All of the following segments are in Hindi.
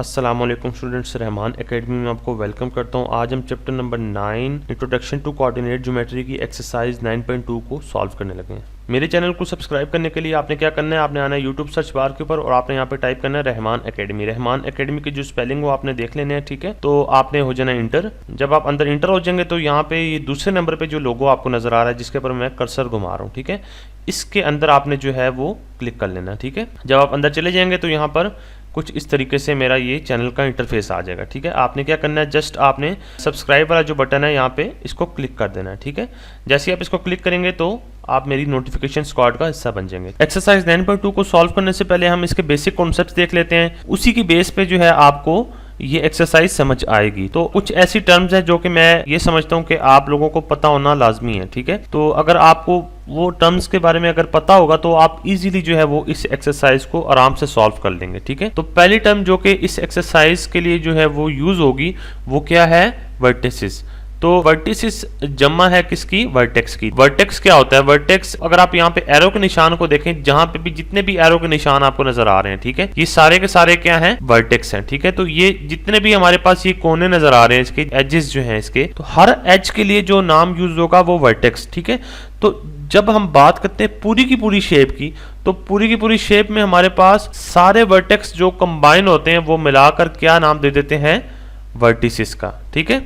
अस्सलामुअलैकुम स्टूडेंट्स, रहमान एकेडमी में आपको वेलकम करता हूं। आज हम chapter number 9 introduction to coordinate geometry की एक्सरसाइज 9.2 को सॉल्व करने लगे हैं। मेरे चैनल को सब्सक्राइब करने के लिए आपने क्या करना है, आपने आना है यूट्यूब सर्च बार के ऊपर और आपने यहाँ पे टाइप करना है रहमान एकेडमी। रहमान एकेडमी की जो स्पेलिंग वो आपने देख लेने हैं, ठीक है। तो आपने हो जाना इंटर। जब आप अंदर इंटर हो जाएंगे तो यहाँ पे ये दूसरे नंबर पे जो लोगो आपको नजर आ रहा है जिसके ऊपर मैं कर्सर घुमा रहा हूँ, ठीक है, इसके अंदर आपने जो है वो क्लिक कर लेना, ठीक है। जब आप अंदर चले जाएंगे तो यहाँ पर कुछ इस तरीके से मेरा ये चैनल का इंटरफेस आ जाएगा, ठीक है। आपने क्या करना है, जस्ट आपने सब्सक्राइब वाला जो बटन है यहाँ पे इसको क्लिक कर देना है, ठीक है। जैसे ही आप इसको क्लिक करेंगे तो आप मेरी नोटिफिकेशन स्क्वाड का हिस्सा बन जाएंगे। एक्सरसाइज 9.2 को सॉल्व करने से पहले हम इसके बेसिक कॉन्सेप्ट्स देख लेते हैं, उसी की बेस पे जो है आपको ये एक्सरसाइज समझ आएगी। तो कुछ ऐसी टर्म्स है जो कि मैं ये समझता हूँ कि आप लोगों को पता होना लाजमी है, ठीक है। तो अगर आपको वो टर्म्स के बारे में अगर पता होगा तो आप इजीली जो है वो इस एक्सरसाइज को आराम से सॉल्व कर लेंगे, ठीक है। तो पहली टर्म जो कि इस एक्सरसाइज के लिए जो है वो यूज होगी वो क्या है, वर्टिसेस। तो वर्टिसेस जमा है किसकी, वर्टेक्स की। वर्टेक्स क्या होता है, वर्टेक्स अगर आप यहाँ पे एरो के निशान को देखें, जहां पे भी जितने भी एरो के निशान आपको नजर आ रहे हैं, ठीक है, ये सारे के सारे क्या हैं, वर्टेक्स हैं, ठीक है। तो ये जितने भी हमारे पास ये कोने नजर आ रहे हैं, इसके एजेस जो हैं इसके, तो हर एज के लिए जो नाम यूज होगा वो वर्टेक्स, ठीक है। तो जब हम बात करते हैं पूरी की पूरी शेप की, तो पूरी की पूरी शेप में हमारे पास सारे वर्टेक्स जो कंबाइन होते हैं वो मिलाकर क्या नाम दे देते हैं, वर्टिसेस का, ठीक है।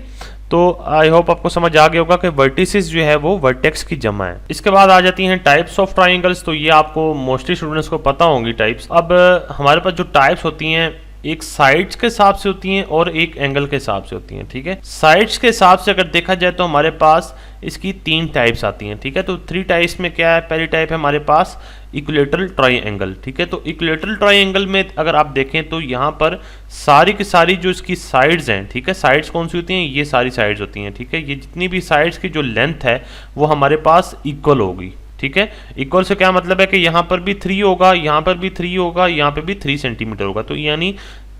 तो आई होप आपको समझ आ गया होगा कि वर्टिसेस जो है वो वर्टेक्स की जमा है। इसके बाद आ जाती हैं टाइप्स ऑफ ट्राइंगल्स। तो ये आपको मोस्टली स्टूडेंट्स को पता होंगी टाइप्स। अब हमारे पास जो टाइप्स होती हैं एक साइड्स के हिसाब से होती हैं और एक एंगल के हिसाब से होती हैं, ठीक है। साइड्स के हिसाब से अगर देखा जाए तो हमारे पास इसकी 3 टाइप्स आती हैं, ठीक है। तो 3 टाइप्स में क्या है, पहली टाइप है हमारे पास इक्विलेटरल ट्राइंगल, ठीक है। तो इक्विलेटरल ट्राइंगल में अगर आप देखें तो यहाँ पर सारी की सारी जो इसकी साइड्स हैं, ठीक है, साइड्स कौन सी होती हैं, ये सारी साइड्स होती हैं, ठीक है। ये जितनी भी साइड्स की जो लेंथ है वो हमारे पास इक्वल होगी, ठीक है। इक्वल से क्या मतलब है कि यहाँ पर भी 3 होगा, यहाँ पर भी 3 होगा, यहाँ पे भी 3 सेंटीमीटर होगा। तो यानी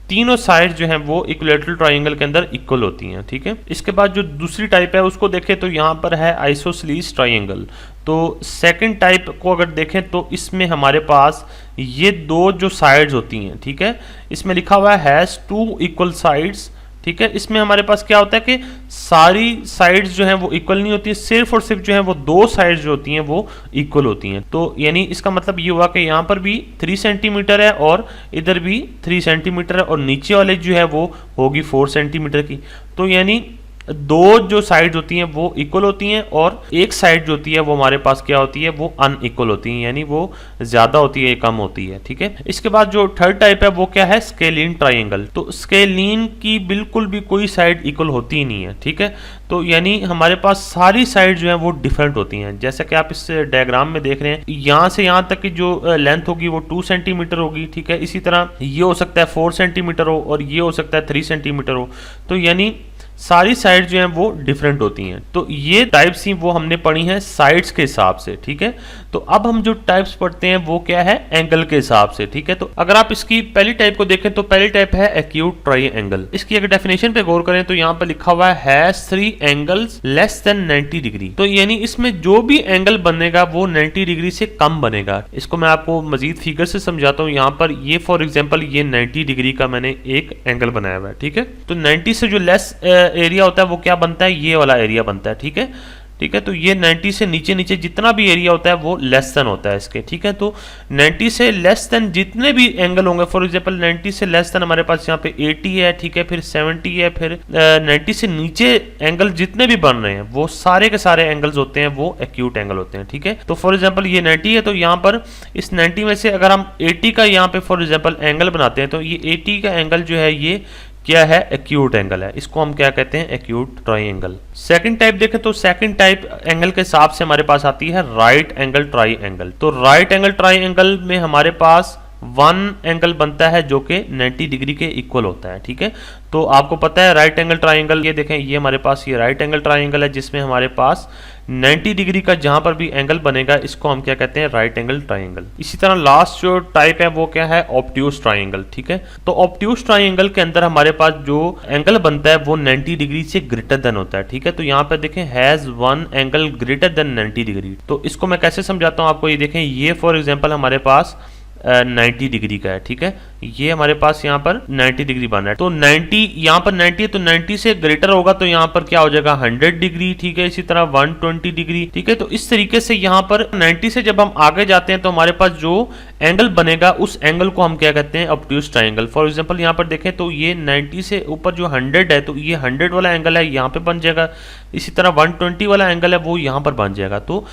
तीनों साइड जो हैं वो इक्विलेटरल ट्राइंगल के अंदर इक्वल होती हैं, ठीक है। इसके बाद जो दूसरी टाइप है उसको देखें तो यहाँ पर है आइसोसेलेस ट्राइंगल। तो सेकंड टाइप को अगर देखें तो इसमें हमारे पास ये 2 जो साइड्स होती हैं, ठीक है, इसमें लिखा हुआ है 2 इक्वल साइड्स, ठीक है। इसमें हमारे पास क्या होता है कि सारी साइड्स जो हैं वो इक्वल नहीं होती है, सिर्फ और सिर्फ जो है वो 2 साइड्स जो होती हैं वो इक्वल होती हैं। तो यानी इसका मतलब ये हुआ कि यहाँ पर भी 3 सेंटीमीटर है और इधर भी 3 सेंटीमीटर है और नीचे वाले जो है वो होगी 4 सेंटीमीटर की। तो यानी 2 जो साइड होती हैं वो इक्वल होती हैं और एक साइड जो होती है वो हमारे पास क्या होती है, वो अनइक्वल होती है, यानी वो ज्यादा होती है, कम होती है, ठीक है। इसके बाद जो थर्ड टाइप है वो क्या है, स्केलीन ट्राइंगल। तो स्केलीन की बिल्कुल भी कोई साइड इक्वल होती ही नहीं है, ठीक है। तो यानी हमारे पास सारी साइड जो है वो डिफरेंट होती हैं। जैसे कि आप इस डायग्राम में देख रहे हैं, यहाँ से यहाँ तक की जो लेंथ होगी वो 2 सेंटीमीटर होगी, ठीक है। इसी तरह ये हो सकता है 4 सेंटीमीटर हो और ये हो सकता है 3 सेंटीमीटर हो। तो यानी सारी साइड जो हैं वो डिफरेंट होती हैं। तो ये टाइप्स ही वो हमने पढ़ी हैं साइड्स के हिसाब से, ठीक है। तो अब हम जो टाइप्स पढ़ते हैं वो क्या है, एंगल के हिसाब से, ठीक है। तो अगर आप इसकी पहली टाइप को देखें तो पहली टाइप है एक्यूट ट्राइंगल। इसकी अगर डेफिनेशन पे गौर करें तो यहाँ पर लिखा हुआ है 3 एंगल्स लेस देन 90 डिग्री। तो यानी इसमें जो भी एंगल बनेगा वो 90 डिग्री से कम बनेगा। इसको मैं आपको मजीद फिगर से समझाता हूँ। यहाँ पर ये फॉर एग्जाम्पल ये 90 डिग्री का मैंने एक एंगल बनाया हुआ है, ठीक है। तो 90 से जो लेस एरिया होता है वो क्या बनता है, ये वाला एरिया बनता है, ठीक है, ठीक है। तो ये 90 से नीचे नीचे जितना भी एरिया होता है वो लेस देन होता है इसके, ठीक है। तो 90 से लेस देन जितने भी एंगल होंगे, फॉर एग्जांपल 90 से लेस देन हमारे पास यहाँ पे 80 है, ठीक है, फिर 70 है, फिर 90 से नीचे एंगल जितने भी बन रहे हैं वो सारे के सारे एंगल्स होते हैं वो एक्यूट एंगल होते हैं, ठीक है। तो फॉर एग्जाम्पल ये 90 है, तो यहाँ पर इस 90 में से अगर हम 80 का यहाँ पे फॉर एग्जाम्पल एंगल बनाते हैं तो ये 80 का एंगल जो है ये क्या है, एक्यूट एंगल है। इसको हम क्या कहते हैं, एक्यूट ट्राइंगल। सेकंड टाइप देखें तो सेकंड टाइप एंगल के हिसाब से हमारे पास आती है राइट एंगल ट्राइंगल। तो राइट एंगल ट्राइंगल में हमारे पास 1 एंगल बनता है जो कि 90 डिग्री के इक्वल होता है, ठीक है। तो आपको पता है राइट एंगल ट्राइंगल, ये देखें ये हमारे पास ये राइट एंगल ट्राइंगल है जिसमें हमारे पास 90 डिग्री का जहां पर भी एंगल बनेगा इसको हम क्या कहते हैं, राइट एंगल ट्राइंगल। इसी तरह लास्ट जो टाइप है वो क्या है, ऑब्ट्यूज ट्राइंगल, ठीक है। तो ऑब्ट्यूज ट्राइंगल के अंदर हमारे पास जो एंगल बनता है वो 90 डिग्री से ग्रेटर देन होता है, ठीक है। तो यहाँ पे देखें has 1 angle greater than 90 degree. तो इसको मैं कैसे समझाता हूँ आपको, ये देखें ये फॉर एग्जाम्पल हमारे पास 90 डिग्री का है, ठीक है। ये हमारे पास यहाँ पर 90 डिग्री बन रहा है, तो 90 यहाँ पर 90 है, तो 90 से ग्रेटर होगा तो यहाँ पर क्या हो जाएगा 100 डिग्री, ठीक है। इसी तरह 120 डिग्री, ठीक है। तो इस तरीके से यहाँ पर 90 से जब हम आगे जाते हैं तो हमारे पास जो एंगल बनेगा उस एंगल को हम क्या कहते हैं, ऑब्ट्यूज ट्राइंगल। फॉर एग्जांपल यहाँ पर देखें तो ये 90 से ऊपर जो 100 है तो ये 100 वाला एंगल है यहाँ पे बन जाएगा। इसी तरह 120 वाला एंगल है वो यहाँ पर बन जाएगा। तो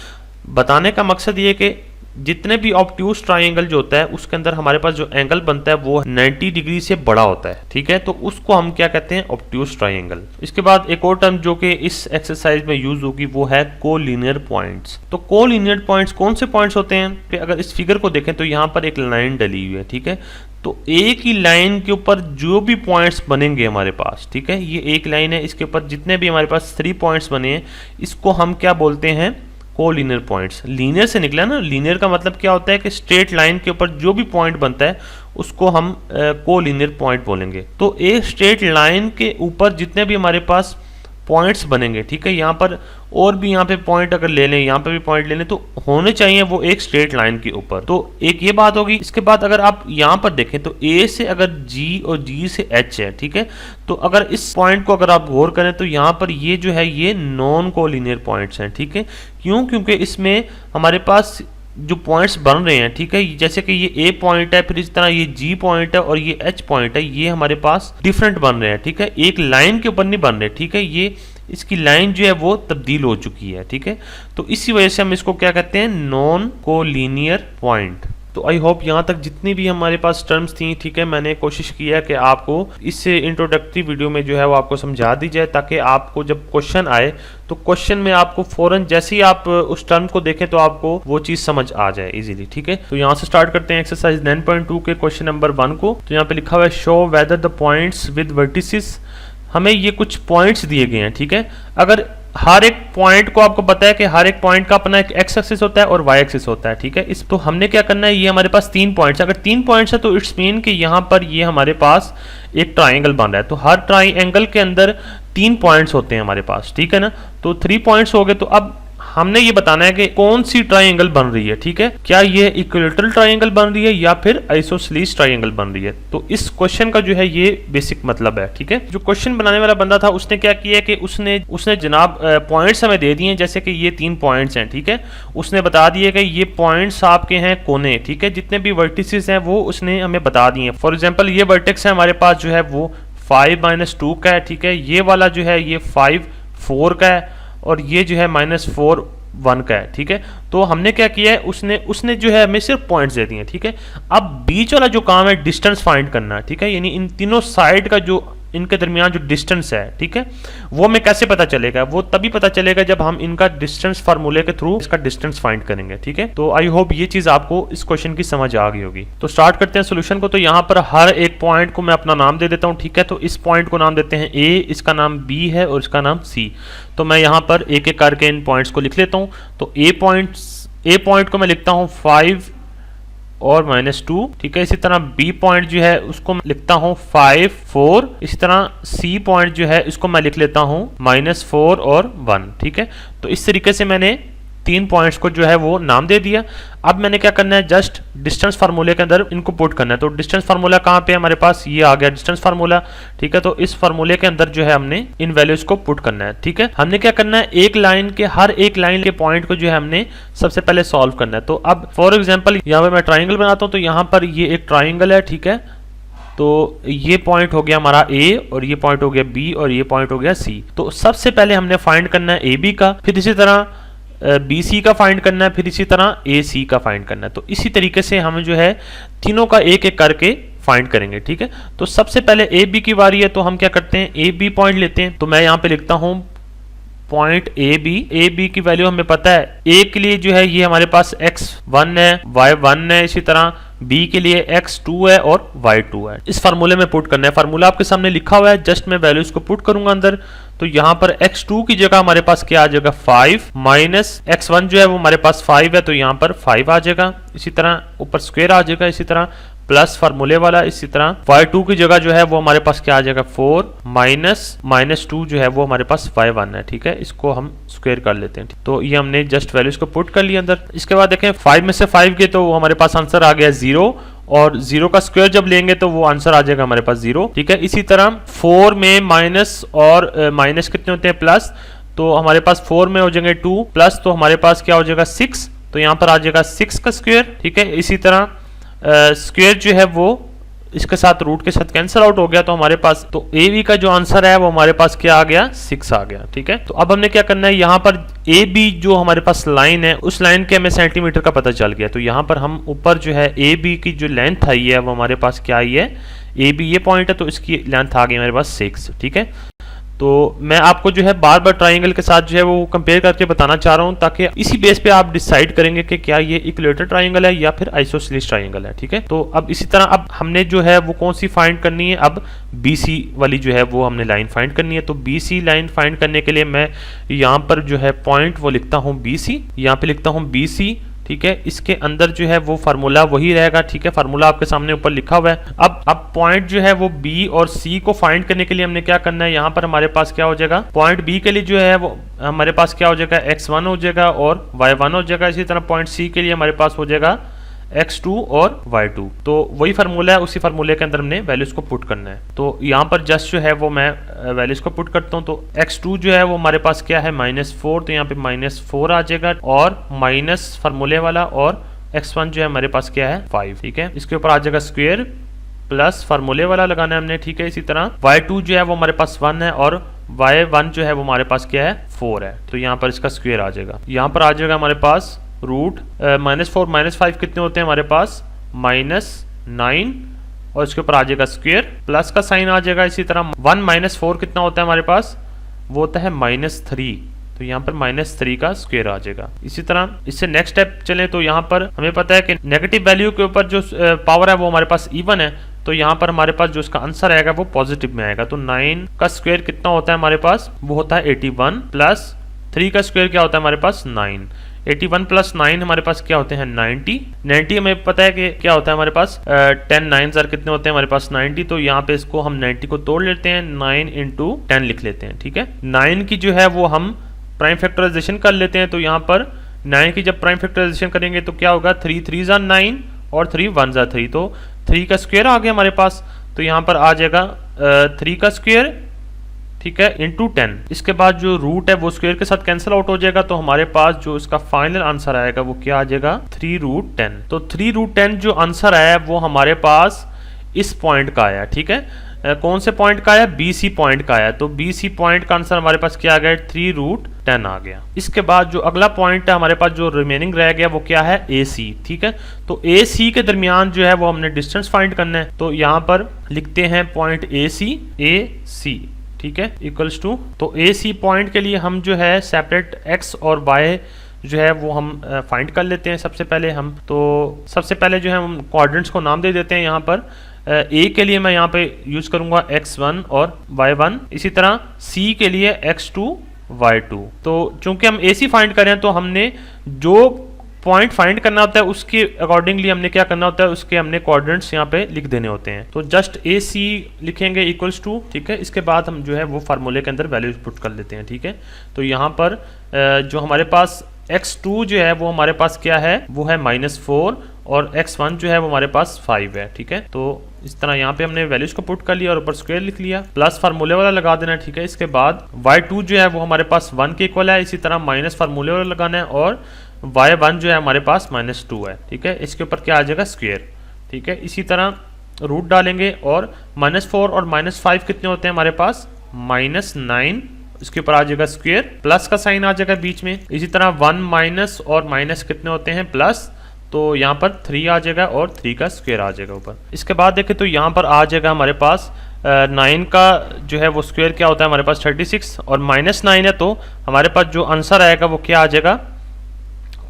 बताने का मकसद ये कि जितने भी ऑब्ट्यूज ट्राइंगल जो होता है उसके अंदर हमारे पास जो एंगल बनता है वो 90 डिग्री से बड़ा होता है, ठीक है। तो उसको हम क्या कहते हैं, ऑब्ट्यूज ट्राइंगल। इसके बाद एक और टर्म जो कि इस एक्सरसाइज में यूज होगी वो है कोलिनियर पॉइंट्स। तो कोलिनियर पॉइंट्स कौन से पॉइंट्स होते हैं कि अगर इस फिगर को देखें तो यहाँ पर एक लाइन डली हुई है, ठीक है। तो एक ही लाइन के ऊपर जो भी पॉइंट्स बनेंगे हमारे पास, ठीक है, ये एक लाइन है, इसके ऊपर जितने भी हमारे पास 3 पॉइंट्स बने हैं इसको हम क्या बोलते हैं, कोलिनियर पॉइंट्स। लीनियर से निकला ना, लीनियर का मतलब क्या होता है कि स्ट्रेट लाइन के ऊपर जो भी पॉइंट बनता है उसको हम कोलिनियर पॉइंट बोलेंगे। तो एक स्ट्रेट लाइन के ऊपर जितने भी हमारे पास पॉइंट्स बनेंगे, ठीक है, यहाँ पर और भी यहाँ पे पॉइंट अगर ले लें, यहाँ पे भी पॉइंट ले लें, तो होने चाहिए वो एक स्ट्रेट लाइन के ऊपर। तो एक ये बात होगी। इसके बाद अगर आप यहाँ पर देखें तो ए से अगर जी और जी से एच है, ठीक है, तो अगर इस पॉइंट को अगर आप गौर करें तो यहाँ पर ये जो है ये नॉन कोलिनियर पॉइंट्स हैं, ठीक है। क्यों? क्योंकि इसमें हमारे पास जो पॉइंट्स बन रहे हैं, ठीक है, जैसे कि ये ए पॉइंट है, फिर इस तरह ये जी पॉइंट है और ये एच पॉइंट है, ये हमारे पास डिफरेंट बन रहे हैं, ठीक है, एक लाइन के ऊपर नहीं बन रहे, ठीक है। ये इसकी लाइन जो है वो तब्दील हो चुकी है, ठीक है। तो इसी वजह से हम इसको क्या कहते हैं, नॉन कोलिनियर पॉइंट। तो आई होप यहाँ तक जितनी भी हमारे पास टर्म्स थी, ठीक है, मैंने कोशिश किया कि आपको इस इंट्रोडक्टरी वीडियो में जो है वो आपको समझा दी जाए, ताकि आपको जब क्वेश्चन आए तो क्वेश्चन में आपको फौरन जैसे ही आप उस टर्म को देखें तो आपको वो चीज़ समझ आ जाए इजीली, ठीक है। तो यहाँ से स्टार्ट करते हैं एक्सरसाइज 9.2 के क्वेश्चन नंबर 1 को। तो यहाँ पे लिखा हुआ है show whether the points with vertices. हमें ये कुछ पॉइंट्स दिए गए हैं, ठीक है। अगर हर एक पॉइंट को आपको पता है कि हर एक पॉइंट का अपना एक एक्स एक्सिस होता है और वाई एक्सिस होता है, ठीक है। इस तो हमने क्या करना है, ये हमारे पास 3 पॉइंट्स, अगर 3 पॉइंट्स है तो इट्स मीन कि यहाँ पर ये हमारे पास एक ट्राइंगल बन रहा है। तो हर ट्राइंगल के अंदर 3 पॉइंट्स होते हैं हमारे पास, ठीक है ना। तो 3 पॉइंट्स हो गए। तो अब हमने ये बताना है कि कौन सी ट्राइंगल बन रही है, ठीक है। क्या ये इक्विलेटरल ट्राइंगल बन रही है या फिर आइसोसेलेस ट्राइंगल बन रही है। तो इस क्वेश्चन का जो है ये बेसिक मतलब है, ठीक है। जो क्वेश्चन बनाने वाला बंदा था उसने क्या किया कि उसने जनाब पॉइंट्स हमें दे दिए हैं, जैसे कि ये 3 पॉइंट्स हैं, ठीक है। उसने बता दिए कि ये पॉइंट्स आपके हैं कोने, ठीक है, जितने भी वर्टिसेस हैं वो उसने हमें बता दिए हैं। फॉर एग्जाम्पल ये वर्टेक्स है हमारे पास जो है वो 5-2 का है, ठीक है। ये वाला जो है ये 5-4 का है और ये जो है -4-1 का है, ठीक है। तो हमने क्या किया है, उसने जो है हमें सिर्फ पॉइंट्स दे दिए हैं, ठीक है। अब बीच वाला जो काम है डिस्टेंस फाइंड करना, ठीक है, यानी इन तीनों साइड का जो इनके दरमियान जो डिस्टेंस है, ठीक है, वो हमें कैसे पता चलेगा, वो तभी पता चलेगा जब हम इनका डिस्टेंस फार्मूले के थ्रू इसका डिस्टेंस फाइंड करेंगे, ठीक है। तो आई होप ये चीज आपको इस क्वेश्चन की समझ आ गई होगी। तो स्टार्ट करते हैं सोल्यूशन को। तो यहाँ पर हर एक पॉइंट को मैं अपना नाम दे देता हूँ, ठीक है। तो इस पॉइंट को नाम देते हैं ए, इसका नाम बी है और इसका नाम सी। तो मैं यहाँ पर एक एक करके इन पॉइंट्स को लिख लेता हूँ। तो ए पॉइंट को मैं लिखता हूँ 5 और -2, ठीक है। इसी तरह बी पॉइंट जो है उसको मैं लिखता हूँ 5-4। इसी तरह सी पॉइंट जो है इसको मैं लिख लेता हूँ -4 और 1, ठीक है। तो इस तरीके से मैंने 3 पॉइंट्स को जो है वो नाम दे दिया। अब मैंने क्या करना है, जस्ट डिस्टेंस फार्मूले के अंदर इनको पुट करना है। तो डिस्टेंस फार्मूला कहाँ पे है हमारे पास, ये आ गया डिस्टेंस फार्मूला, ठीक है। तो इस फार्मूले के अंदर जो है हमने इन वैल्यूज को पुट करना है, ठीक है। हमने क्या करना है, हर एक लाइन के पॉइंट को जो है हमने सबसे पहले सॉल्व करना है। तो अब फॉर एग्जाम्पल यहाँ पे मैं ट्राइंगल बनाता हूँ। तो यहाँ पर ये एक ट्राइंगल है, ठीक है। तो ये पॉइंट हो गया हमारा ए और ये पॉइंट हो गया बी और ये पॉइंट हो गया सी। तो सबसे पहले हमने फाइंड करना है ए बी का, फिर इसी तरह बी सी का फाइंड करना है, फिर इसी तरह ए सी का फाइंड करना है। तो इसी तरीके से हम जो है तीनों का एक एक करके फाइंड करेंगे, ठीक है। तो सबसे पहले ए बी की बारी है। तो हम क्या करते हैं, ए बी पॉइंट लेते हैं। तो मैं यहाँ पे लिखता हूँ पॉइंट ए बी की वैल्यू हमें पता है। ए के लिए जो है ये हमारे पास x1 है, y1 है, इसी तरह बी के लिए x2 है और y2 है। इस फार्मूले में पुट करना है। फार्मूला आपके सामने लिखा हुआ है, जस्ट मैं वैल्यूज को पुट करूंगा अंदर। तो यहाँ पर x2 की जगह हमारे पास क्या आ जाएगा 5 माइनस x1 जो है वो हमारे पास 5 है, तो यहाँ पर 5 आ जाएगा। इसी तरह ऊपर स्क्वायर आ जाएगा, इसी तरह प्लस फार्मूले वाला। इसी तरह y2 की जगह जो है वो हमारे पास क्या आ जाएगा 4 माइनस 2 जो है वो हमारे पास y1 है, ठीक है। इसको हम स्क्वायर कर लेते हैं। तो ये हमने जस्ट वैल्यूज को पुट कर लिया अंदर। इसके बाद देखें 5 में से 5 के तो हमारे पास आंसर आ गया 0, और 0 का स्क्वायर जब लेंगे तो वो आंसर आ जाएगा हमारे पास 0, ठीक है। इसी तरह 4 में माइनस और माइनस कितने होते हैं प्लस, तो हमारे पास 4 में हो जाएंगे 2 प्लस, तो हमारे पास क्या हो जाएगा 6, तो यहाँ पर आ जाएगा 6 का स्क्वायर, ठीक है। इसी तरह स्क्वायर जो है वो इसके साथ रूट के साथ कैंसिल आउट हो गया, तो हमारे पास तो ए बी का जो आंसर है वो हमारे पास क्या आ गया 6 आ गया, ठीक है। तो अब हमने क्या करना है, यहाँ पर ए बी जो हमारे पास लाइन है उस लाइन के हमें सेंटीमीटर का पता चल गया, तो यहाँ पर हम ऊपर जो है ए बी की जो लेंथ आई है वो हमारे पास क्या आई है, ए बी ये पॉइंट है तो इसकी लेंथ आ गई हमारे पास 6, ठीक है। तो मैं आपको जो है बार बार ट्राइंगल के साथ जो है वो कंपेयर करके बताना चाह रहा हूं, ताकि इसी बेस पे आप डिसाइड करेंगे कि क्या ये इक्विलेटरल ट्राइंगल है या फिर आइसोसेलेस ट्राइंगल है, ठीक है। तो अब इसी तरह अब हमने जो है वो कौन सी फाइंड करनी है, अब BC वाली जो है वो हमने लाइन फाइंड करनी है। तो BC लाइन फाइंड करने के लिए मैं यहाँ पर जो है पॉइंट वो लिखता हूँ BC, यहाँ पे लिखता हूँ BC, ठीक है। इसके अंदर जो है वो फार्मूला वही रहेगा, ठीक है। फार्मूला आपके सामने ऊपर लिखा हुआ है। अब पॉइंट जो है वो B और C को फाइंड करने के लिए हमने क्या करना है, यहाँ पर हमारे पास क्या हो जाएगा, पॉइंट B के लिए जो है वो हमारे पास क्या हो जाएगा x1 हो जाएगा और y1 हो जाएगा। इसी तरह पॉइंट C के लिए हमारे पास हो जाएगा x2 और y2। तो वही फार्मूला है, उसी फार्मूले के अंदर हमने वैल्यूज को पुट करना है। तो यहाँ पर जस्ट जो है वो मैं वैल्यूज को पुट करता हूँ। तो x2 जो है वो हमारे पास क्या है -4, तो यहाँ पे -4 आ जाएगा, और माइनस फार्मूले वाला, और x1 जो है हमारे पास क्या है 5, ठीक है। इसके ऊपर आ जाएगा स्क्वायर प्लस फार्मूले वाला लगाना है हमने, ठीक है। इसी तरह y2 जो है वो हमारे पास 1 है, और y1 जो है वो हमारे पास क्या है 4 है, तो यहाँ पर इसका स्क्वायर आ जाएगा। यहाँ पर आ जाएगा हमारे पास रूट -4 -5 कितने होते हैं हमारे पास -9, और इसके ऊपर आ जाएगा स्क्वायर, प्लस का साइन आ जाएगा। इसी तरह 1 -4 कितना होता है हमारे पास, वो होता है -3, तो यहाँ पर -3 का स्क्वायर आ जाएगा। इसी तरह इससे नेक्स्ट स्टेप चलें तो यहाँ पर हमें पता है कि नेगेटिव वैल्यू के ऊपर जो पावर है वो हमारे पास इवन है, तो यहाँ पर हमारे पास जो इसका आंसर आएगा वो पॉजिटिव में आएगा। तो 9 का स्क्वायर कितना होता है हमारे पास, वो होता है 81, प्लस 3 का स्क्वायर क्या होता है हमारे पास 9, 81 प्लस 9 हमारे पास क्या होते हैं 90 हमें पता है कि क्या होता है हमारे पास 10 9 कितने होते हैं हमारे पास 90, तो यहाँ पे इसको हम 90 को तोड़ लेते हैं, 9 × 10 लिख लेते हैं, ठीक है। 9 की जो है वो हम प्राइम फैक्टराइजेशन कर लेते हैं, तो यहाँ पर 9 की जब प्राइम फैक्टराइजेशन करेंगे तो क्या होगा 3 3 × 9 और 3 1 × 3, तो 3 का स्क्वायर आ गया हमारे पास, तो यहाँ पर आ जाएगा 3 का स्क्वायर, ठीक है, इंटू 10। इसके बाद जो रूट है वो स्क्वायर के साथ कैंसिल आउट हो जाएगा, तो हमारे पास जो इसका फाइनल आंसर आएगा वो क्या आ जाएगा 3√10। तो 3√10 जो आंसर आया वो हमारे पास इस पॉइंट का आया, ठीक है। कौन से पॉइंट का आया, BC पॉइंट का आया, तो BC पॉइंट का आंसर हमारे पास क्या आ गया 3√10 आ गया। इसके बाद जो अगला पॉइंट है हमारे पास जो रिमेनिंग रह गया वो क्या है AC, ठीक है। तो AC के दरमियान जो है वो हमने डिस्टेंस फाइंड करना है, तो यहाँ पर लिखते हैं पॉइंट AC, ठीक है, इक्वल्स टू, तो AC पॉइंट के लिए हम जो है सेपरेट X और Y जो है वो हम फाइंड कर लेते हैं। सबसे पहले जो है हम कोऑर्डिनेट्स को नाम दे देते हैं। यहाँ पर A के लिए मैं यहाँ पे यूज करूंगा x1 और y1, इसी तरह C के लिए x2 y2। तो चूंकि हम AC फाइंड करें तो हमने जो पॉइंट फाइंड करना होता है उसके अकॉर्डिंगली हमने क्या करना होता है, उसके हमने कोऑर्डिनेट्स यहाँ पे लिख देने होते हैं। तो जस्ट AC लिखेंगे इक्वल्स टू, ठीक है। इसके बाद हम जो है वो फार्मूले के अंदर वैल्यूज पुट कर लेते हैं, ठीक है। तो यहाँ पर जो हमारे पास x2 जो है वो हमारे पास क्या है, वो है -4, और x1 जो है वो हमारे पास 5 है, ठीक है। तो इस तरह यहाँ पे हमने वैल्यूज को पुट कर लिया और ऊपर स्क्वायर लिख लिया, प्लस फार्मूले वाला लगा देना, ठीक है। इसके बाद y2 जो है वो हमारे पास 1 के इक्वल है, इसी तरह माइनस फार्मूले वाला लगाना है, और y1 जो है हमारे पास -2 है, ठीक है। इसके ऊपर क्या आ जाएगा स्क्वायर, ठीक है। इसी तरह रूट डालेंगे, और -4 और -5 कितने होते हैं हमारे पास -9, इसके ऊपर आ जाएगा स्क्वायर, प्लस का साइन आ जाएगा बीच में। इसी तरह 1 माइनस और माइनस कितने होते हैं प्लस, तो यहाँ पर 3 आ जाएगा और 3 का स्क्वायर आ जाएगा ऊपर। इसके बाद देखें तो यहाँ पर आ जाएगा हमारे पास 9 का जो है वो स्क्वायर क्या होता है हमारे पास 36, और -9 है, तो हमारे पास जो आंसर आएगा वो क्या आ जाएगा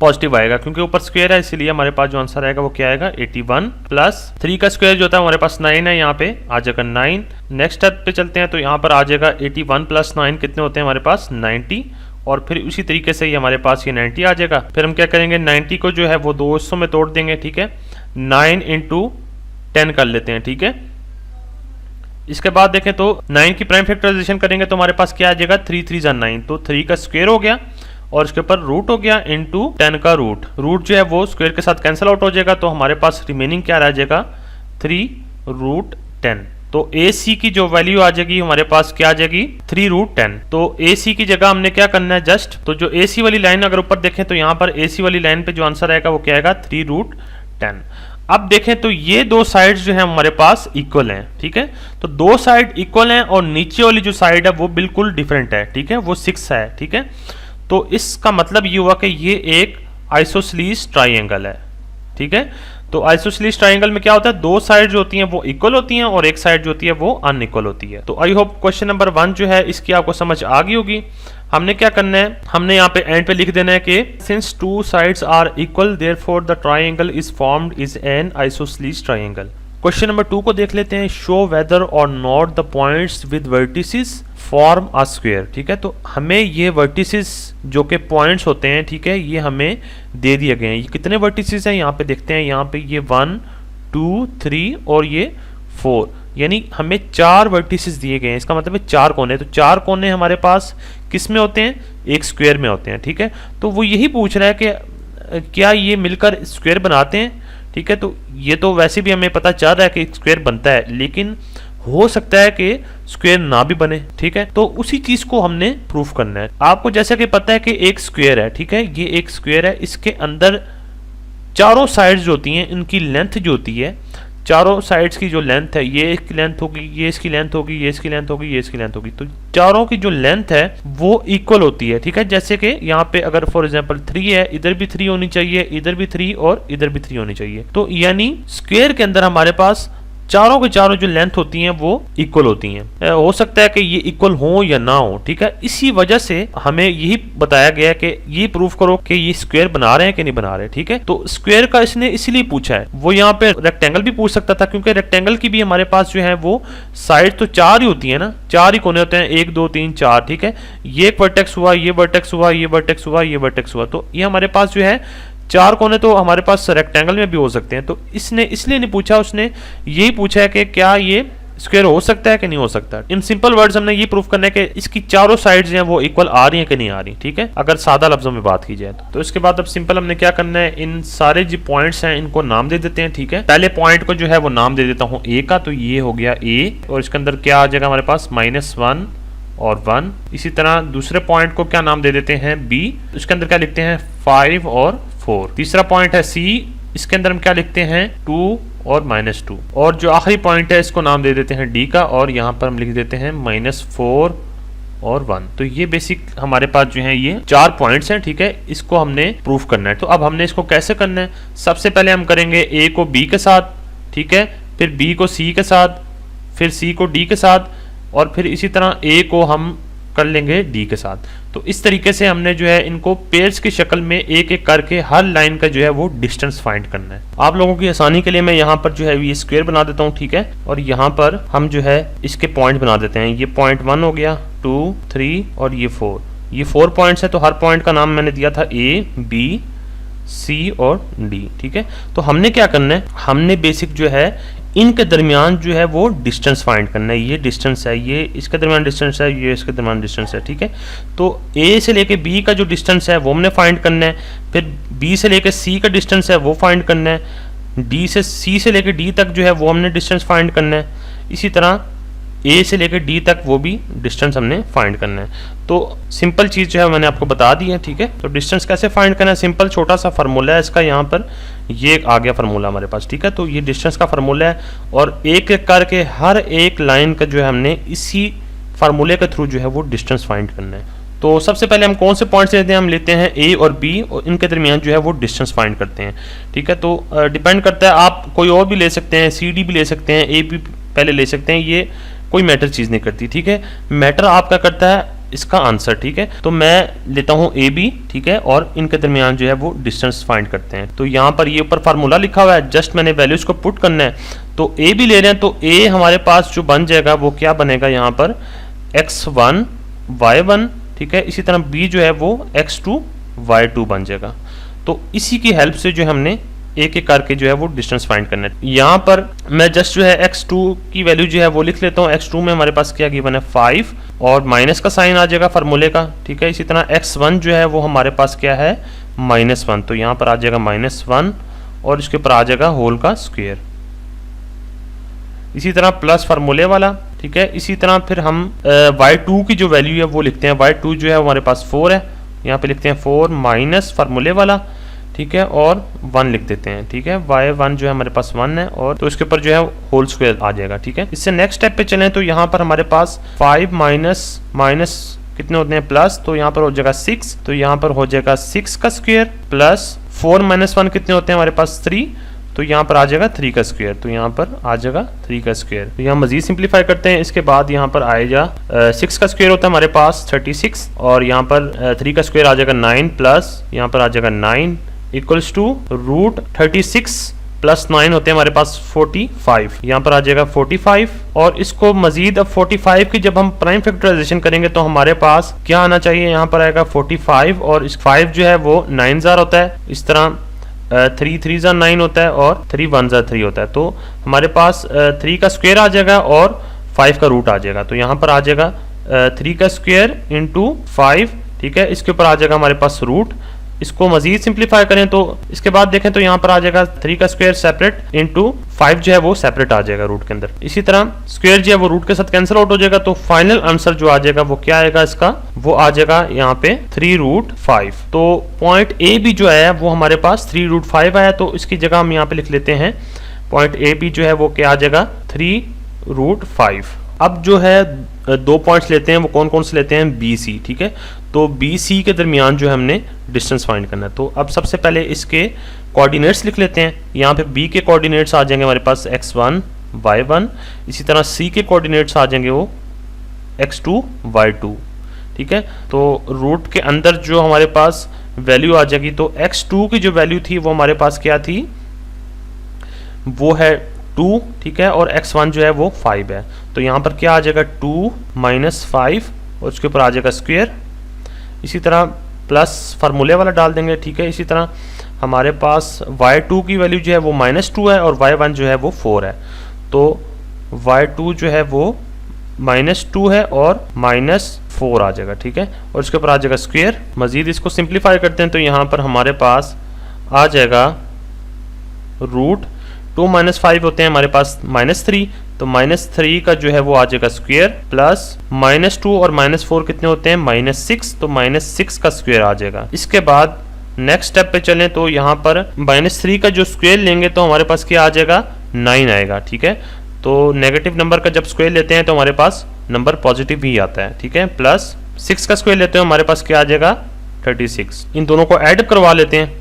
पॉजिटिव आएगा, क्योंकि ऊपर स्क्वायर है इसलिए हमारे पास जो आंसर आएगा वो क्या आएगा 81, प्लस 3 का स्क्वायर जो होता है हमारे पास 9 है, यहाँ पे आ जाएगा 9। नेक्स्ट स्टेप पे चलते हैं, तो यहाँ पर आ जाएगा 81 प्लस 9 कितने होते हैं हमारे पास 90, और फिर उसी तरीके से ही हमारे पास ये 90 आ जाएगा। फिर हम क्या करेंगे 90 को जो है वो 2 हिस्सों में तोड़ देंगे, ठीक है। 9 × 10 कर लेते हैं, ठीक है। इसके बाद देखें तो 9 की प्राइम फैक्टराइजेशन करेंगे तो हमारे पास क्या आ जाएगा, 3 3 जा 9, तो 3 का स्क्वायर हो गया और इसके ऊपर रूट हो गया इनटू 10 का रूट। रूट जो है वो स्क्वायर के साथ कैंसिल आउट हो जाएगा, तो हमारे पास रिमेनिंग क्या रह जाएगा, 3 रूट 10। तो ए सी की जो वैल्यू आ जाएगी हमारे पास क्या आ जाएगी, 3 रूट 10। तो ए सी की जगह हमने क्या करना है, जस्ट तो जो ए सी वाली लाइन अगर ऊपर देखें तो यहाँ पर ए सी वाली लाइन पे जो आंसर आएगा वो क्या आएगा, 3 रूट 10। अब देखें तो ये दो साइड्स जो है हमारे पास इक्वल हैं, ठीक है। तो दो साइड इक्वल हैं और नीचे वाली जो साइड है वो बिल्कुल डिफरेंट है, ठीक है, वो 6 है, ठीक है। तो इसका मतलब ये हुआ कि ये एक आइसोसेलेस ट्राइंगल है, ठीक है। तो आइसोसेलेस ट्राइंगल में क्या होता है, दो साइड जो होती हैं वो इक्वल होती हैं और एक साइड जो होती है वो अनइक्वल होती है। तो आई होप क्वेश्चन नंबर 1 जो है इसकी आपको समझ आ गई होगी। हमने क्या करना है, हमने यहाँ पे एंड पे लिख देना है कि since two sides are equal therefore the triangle is formed is an isosceles triangle. Question number 2 को देख लेते हैं। शो वेदर और not the points with vertices form a square, ठीक है। तो हमें ये वर्टिसेस जो के पॉइंट्स होते हैं, ठीक है, ये हमें दे दिए गए हैं। ये कितने वर्टिसेस हैं यहाँ पे देखते हैं, यहाँ पे ये 1 2 3 और ये 4, यानी हमें 4 वर्टिसेस दिए गए हैं। इसका मतलब है 4 कोने। तो 4 कोने हमारे पास किस में होते हैं, एक स्क्वायर में होते हैं, ठीक है। तो वो यही पूछ रहा है कि क्या ये मिलकर स्क्वायर बनाते हैं, ठीक है। तो ये तो वैसे भी हमें पता चल रहा है कि स्क्वायर बनता है, लेकिन हो सकता है कि स्क्वायर ना भी बने, ठीक है। तो उसी चीज को हमने प्रूफ करना है। आपको जैसे कि पता है कि एक स्क्वायर है, ठीक है, ये एक स्क्वायर है, इसके अंदर चारों साइड्स जो होती हैं इनकी लेंथ जो होती है, चारों साइड्स की जो लेंथ है, ये इसकी लेंथ होगी, ये इसकी लेंथ होगी, ये इसकी लेंथ होगी, ये इसकी लेंथ होगी। तो चारों की जो लेंथ है वो इक्वल होती है, ठीक है। जैसे कि यहाँ पे अगर फॉर एग्जांपल 3 है, इधर भी 3 होनी चाहिए, इधर भी 3 और इधर भी 3 होनी चाहिए। तो यानी स्क्वायर के अंदर हमारे पास चारों के चारों जो लेंथ होती हैं वो इक्वल होती हैं। हो सकता है कि ये इक्वल हो या ना हो, ठीक है। इसी वजह से हमें यही बताया गया है कि ये प्रूफ करो कि ये स्क्वायर बना रहे हैं कि नहीं बना रहे, ठीक है। तो स्क्वायर का इसने इसलिए पूछा है। वो यहाँ पे रेक्टेंगल भी पूछ सकता था, क्योंकि रेक्टेंगल की भी हमारे पास जो है वो साइड तो 4 ही होती है ना, 4 ही कोने होते हैं, 1 2 3 4, ठीक है। ये एक वर्टेक्स हुआ, ये वर्टेक्स हुआ, ये वर्टेक्स हुआ, ये वर्टेक्स हुआ। तो ये हमारे पास जो है 4 कोने तो हमारे पास रेक्टेंगल में भी हो सकते हैं। तो इसने इसलिए नहीं पूछा, उसने यही पूछा है कि क्या ये स्क्वायर हो सकता है कि नहीं हो सकता। इन सिंपल वर्ड्स हमने ये प्रूफ करना है कि इसकी चारों साइड्स हैं वो इक्वल आ रही हैं कि नहीं आ रही, ठीक है, अगर सादा लफ्जों में बात की जाए तो। इसके बाद अब सिंपल हमने क्या करना है, इन सारे जो पॉइंट्स हैं इनको नाम दे देते हैं, ठीक है। पहले पॉइंट को जो है वो नाम दे देता हूँ ए का, तो ये हो गया ए, और इसके अंदर क्या आ जाएगा हमारे पास -1 और 1। इसी तरह दूसरे पॉइंट को क्या नाम दे देते हैं, बी, इसके अंदर क्या लिखते हैं 5 और 4। तीसरा पॉइंट है सी, इसके अंदर हम क्या लिखते हैं 2 और -2। और जो आखिरी पॉइंट है इसको नाम दे देते हैं डी का, और यहाँ पर हम लिख देते हैं -4 और 1। तो ये बेसिक हमारे पास जो है ये 4 पॉइंट्स हैं, ठीक है। इसको हमने प्रूफ करना है। तो अब हमने इसको कैसे करना है, सबसे पहले हम करेंगे ए को बी के साथ, ठीक है, फिर बी को सी के साथ, फिर सी को डी के साथ, और फिर इसी तरह ए को हम कर लेंगे डी के साथ। तो इस तरीके से हमने जो है इनको पेयर्स की शक्ल में एक एक करके हर लाइन का जो है वो डिस्टेंस फाइंड करना है। आप लोगों की आसानी के लिए मैं यहाँ पर जो है ये स्क्वायर बना देता हूँ, ठीक है, और यहाँ पर हम जो है इसके पॉइंट बना देते हैं। ये पॉइंट 1 हो गया, 2 3 और ये 4। ये 4 पॉइंट्स है, तो हर पॉइंट का नाम मैंने दिया था ए बी सी और डी, ठीक है। तो हमने क्या करना है, हमने बेसिक जो है इनके दरमियान जो है वो डिस्टेंस फाइंड करना है। ये डिस्टेंस है, ये इसके दरमियान डिस्टेंस है, ये इसके दरमियान डिस्टेंस है, ठीक है। तो ए से लेके बी का जो डिस्टेंस है वो हमने फाइंड करना है, फिर बी से लेके सी का डिस्टेंस है वो फाइंड करना है, डी से सी से लेके डी तक जो है वो हमने डिस्टेंस फाइंड करना है, इसी तरह ए से लेकर डी तक वो भी डिस्टेंस हमने फाइंड करना है। तो सिंपल चीज़ जो है मैंने आपको बता दी है, ठीक है। तो डिस्टेंस कैसे फाइंड करना है, सिंपल छोटा सा फार्मूला है इसका, यहाँ पर ये आ गया फार्मूला हमारे पास, ठीक है। तो ये डिस्टेंस का फार्मूला है, और एक एक करके हर एक लाइन का जो है हमने इसी फार्मूले के थ्रू जो है वो डिस्टेंस फाइंड करना है। तो सबसे पहले हम कौन से पॉइंट्स लेते हैं, हम लेते हैं ए और बी, और इनके दरमियान जो है वो डिस्टेंस फाइंड करते हैं, ठीक है। तो डिपेंड करता है, आप कोई और भी ले सकते हैं, सी डी भी ले सकते हैं, ए बी पहले ले सकते हैं, ये कोई मैटर चीज़ नहीं करती, ठीक है। मैटर आपका करता है इसका आंसर, ठीक है। तो मैं लेता हूँ ए बी, ठीक है, और इनके दरमियान जो है वो डिस्टेंस फाइंड करते हैं। तो यहाँ पर ये ऊपर फार्मूला लिखा हुआ है, जस्ट मैंने वैल्यूज को पुट करना है। तो ए बी ले रहे हैं, तो ए हमारे पास जो बन जाएगा वो क्या बनेगा, यहाँ पर x1 y1, ठीक है। इसी तरह बी जो है वो x2 y2 बन जाएगा। तो इसी की हेल्प से जो हमने एक एक करके जो है वो डिस्टेंस फाइंड करना है। यहाँ पर मैं जस्ट जो है x2 की वैल्यू जो है वो लिख लेता हूँ। x2 में हमारे पास क्या गिवन है 5 और माइनस का साइन आ जाएगा फार्मूले का, ठीक है। इसी तरह x1 जो है वो हमारे पास क्या है -1, तो यहाँ पर आ जाएगा -1 और इसके ऊपर आ जाएगा होल का स्क्वायर। इसी तरह प्लस फार्मूले वाला, ठीक है। इसी तरह फिर हम y2 की जो वैल्यू है वो लिखते हैं। y2 जो है हमारे पास 4 है, यहाँ पे लिखते हैं 4 माइनस फार्मूले वाला, ठीक है, और 1 लिख देते हैं, ठीक है। y1 जो है हमारे पास 1 है और तो इसके ऊपर जो है होल स्क्वायर आ जाएगा, ठीक है। इससे नेक्स्ट स्टेप पे चलें तो यहाँ पर हमारे पास 5 माइनस कितने होते हैं प्लस, तो यहाँ पर हो जाएगा 6, तो यहाँ पर हो जाएगा 6 का स्क्वायर प्लस 4 माइनस 1 कितने होते हैं हमारे पास 3, तो यहाँ पर आ जाएगा 3 का स्क्वायर, तो यहाँ पर आ जाएगा 3 का स्क्वायर। तो यहाँ मजीद सिंप्लीफाई करते हैं। इसके बाद यहाँ पर आएगा 6 का स्क्वायर होता है हमारे पास 36 और यहाँ पर 3 का स्क्वायर आ जाएगा 9 प्लस यहाँ पर आ जाएगा 9 इक्वल्स टू रूट 36 प्लस 9 होते हैं हमारे पास 45, यहाँ पर आ जाएगा 45। और इसको मजीद अब 45 की जब हम प्राइम फैक्टराइजेशन करेंगे तो हमारे पास क्या आना चाहिए, यहाँ पर आएगा 45 और इस 5 जो है वो 9 जार होता है, इस तरह 3 3 जार 9 होता है और 3 1 जार 3 होता है, तो हमारे पास 3 का स्क्वायर आ जाएगा और 5 का रूट आ जाएगा, तो यहाँ पर आ जाएगा 3 का स्क्वायर इंटू 5, ठीक है। इसके ऊपर आ जाएगा हमारे पास रूट। इसको मजीद सिंप्लीफाई करें तो इसके बाद देखें तो यहाँ पर आ जाएगा 3 का स्क्वायर सेपरेट इंटू 5 जो है वो सेपरेट आ जाएगा रूट के अंदर। इसी तरह स्क्वायर जो है वो रूट के साथ कैंसिल आउट हो जाएगा, तो फाइनल आंसर जो आ जाएगा वो क्या आएगा इसका, वो आ जाएगा यहाँ पे 3√5। तो पॉइंट ए बी जो है वो हमारे पास 3√5 आया, तो इसकी जगह हम यहाँ पे लिख लेते हैं पॉइंट ए बी जो है वो क्या आ जाएगा 3√5। अब जो है 2 पॉइंट्स लेते हैं, वो कौन कौन से लेते हैं, बी सी, ठीक है। तो बी सी के दरमियान जो है हमने डिस्टेंस फाइंड करना है। तो अब सबसे पहले इसके कोऑर्डिनेट्स लिख लेते हैं। यहाँ पे बी के कोऑर्डिनेट्स आ जाएंगे हमारे पास x1 y1, इसी तरह सी के कोऑर्डिनेट्स आ जाएंगे वो x2 y2, ठीक है। तो रूट के अंदर जो हमारे पास वैल्यू आ जाएगी, तो x2 की जो वैल्यू थी वो हमारे पास क्या थी, वो है 2, ठीक है, और x1 जो है वो 5 है, तो यहाँ पर क्या आ जाएगा 2 माइनस 5 और उसके ऊपर आ जाएगा स्क्वायर। इसी तरह प्लस फार्मूले वाला डाल देंगे, ठीक है। इसी तरह हमारे पास y2 की वैल्यू जो है वो -2 है और y1 जो है वो 4 है, तो y2 जो है वो -2 है और -4 आ जाएगा, ठीक है, और उसके ऊपर आ जाएगा स्क्वायर। मजीद इसको सिंप्लीफाई करते हैं तो यहाँ पर हमारे पास आ जाएगा रूट 2 माइनस 5 होते हैं हमारे पास -3, तो -3 का जो है वो आ जाएगा स्क्वायर प्लस -2 और -4 कितने होते हैं -6, तो -6 का स्क्वायर आ जाएगा। इसके बाद नेक्स्ट स्टेप पे चलें तो यहाँ पर -3 का जो स्क्वायर लेंगे तो हमारे पास क्या आ जाएगा 9 आएगा, ठीक है। तो नेगेटिव नंबर का जब स्क्वायर लेते हैं तो हमारे पास नंबर पॉजिटिव ही आता है, ठीक है। प्लस 6 का स्क्वायर लेते हैं हमारे पास क्या आ जाएगा 36। इन दोनों को ऐड करवा लेते हैं।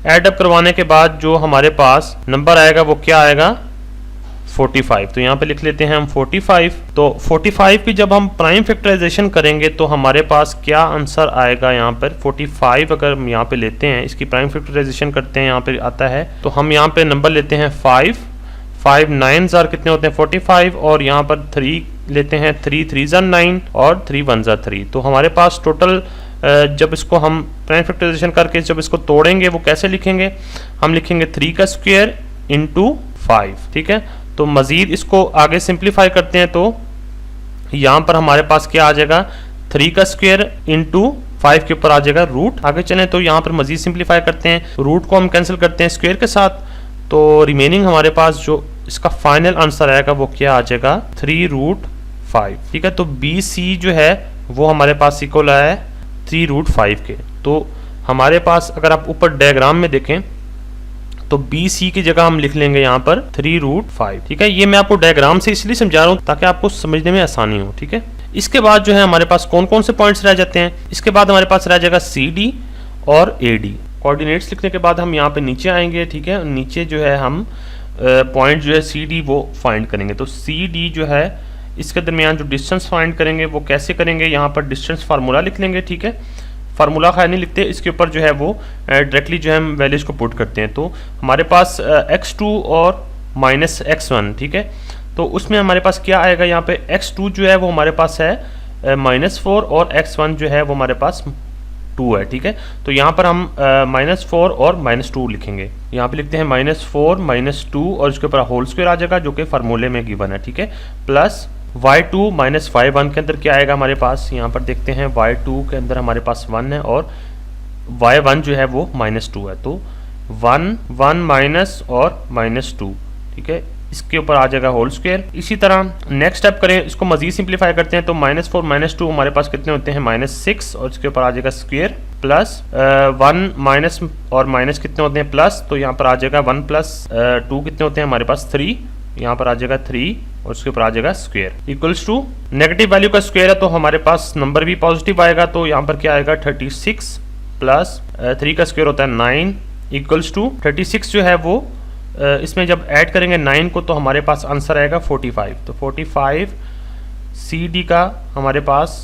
ऐड अप करवाने के बाद जो हमारे पास नंबर आएगा वो क्या आएगा 45, तो यहाँ पे लिख लेते हैं हम 45। तो 45 की जब हम प्राइम फैक्टराइजेशन करेंगे तो हमारे पास क्या आंसर आएगा, यहाँ पर 45 अगर हम यहाँ पे लेते हैं, इसकी प्राइम फैक्टराइजेशन करते हैं, यहाँ पे आता है, तो हम यहाँ पे नंबर लेते हैं 5 9 जार कितने होते हैं 45, और यहाँ पर 3 लेते हैं, 3 3 जार 9 और 3 1 जार 3, तो हमारे पास टोटल जब इसको हम प्राइम फैक्टराइजेशन करके जब इसको तोड़ेंगे वो कैसे लिखेंगे, हम लिखेंगे 3 का स्क्वायर इंटू 5, ठीक है। तो मजीद इसको आगे सिंप्लीफाई करते हैं तो यहाँ पर हमारे पास क्या आ जाएगा 3 का स्क्वायर इंटू 5 के ऊपर आ जाएगा रूट। आगे चलें तो यहाँ पर मजीद सिंप्लीफाई करते हैं, रूट को हम कैंसिल करते हैं स्क्वायर के साथ, तो रिमेनिंग हमारे पास जो इसका फाइनल आंसर आएगा वो क्या आ जाएगा 3√5, ठीक है। तो बी सी जो है वो हमारे पास इक्वल आया है 3√5 के। तो हमारे पास अगर आप ऊपर डायग्राम में देखें तो बी सी की जगह हम लिख लेंगे यहाँ पर 3√5, ठीक है। ये मैं आपको डायग्राम से इसलिए समझा रहा हूँ ताकि आपको समझने में आसानी हो, ठीक है। इसके बाद जो है हमारे पास कौन कौन से पॉइंट्स रह जाते हैं, इसके बाद हमारे पास रह जाएगा सी डी और ए डी। कोऑर्डिनेट्स लिखने के बाद हम यहाँ पे नीचे आएंगे, ठीक है। नीचे जो है हम पॉइंट जो है सी डी वो फाइंड करेंगे, तो सी डी जो है इसके दरमियान जो डिस्टेंस फाइंड करेंगे वो कैसे करेंगे, यहाँ पर डिस्टेंस फार्मूला लिख लेंगे, ठीक है। फार्मूला खैर नहीं लिखते, इसके ऊपर जो है वो डायरेक्टली जो है हम वैल्यूज को पुट करते हैं। तो हमारे पास x2 और -x1, ठीक है। तो उसमें हमारे पास क्या आएगा, यहाँ पे x2 जो है वो हमारे पास है -4 और x1 जो है वो हमारे पास 2 है, ठीक है। तो यहाँ पर हम -4 और -2 लिखेंगे। यहाँ पे लिखते हैं -4 -2 और इसके ऊपर होल स्क्वायर आ जाएगा जो कि फार्मूले में गिवन है, ठीक है। प्लस y2 माइनस y1 के अंदर क्या आएगा हमारे पास, यहाँ पर देखते हैं y2 के अंदर हमारे पास 1 है और y1 जो है वो -2 है। तो 1 1 माइनस और -2, ठीक है। इसके ऊपर आ जाएगा होल स्क्वायर। इसी तरह नेक्स्ट स्टेप करें, इसको मजीद सिंप्लीफाई करते हैं तो -4 -2 हमारे पास कितने होते हैं -6 और इसके ऊपर आ जाएगा स्क्वायर प्लस 1 माइनस और माइनस कितने होते हैं प्लस, तो यहाँ पर आ जाएगा 1 प्लस 2 कितने होते हैं हमारे पास 3, यहाँ पर आ जाएगा 3 और उसके ऊपर आ जाएगा square equals to negative value का स्क्वायर है तो हमारे पास नंबर भी पॉजिटिव आएगा। तो यहाँ पर क्या आएगा 36 प्लस 3 का स्क्वायर होता है 9 इक्वल्स टू 36 जो है वो इसमें जब ऐड करेंगे 9 को तो हमारे पास आंसर आएगा 45। तो 45 CD का हमारे पास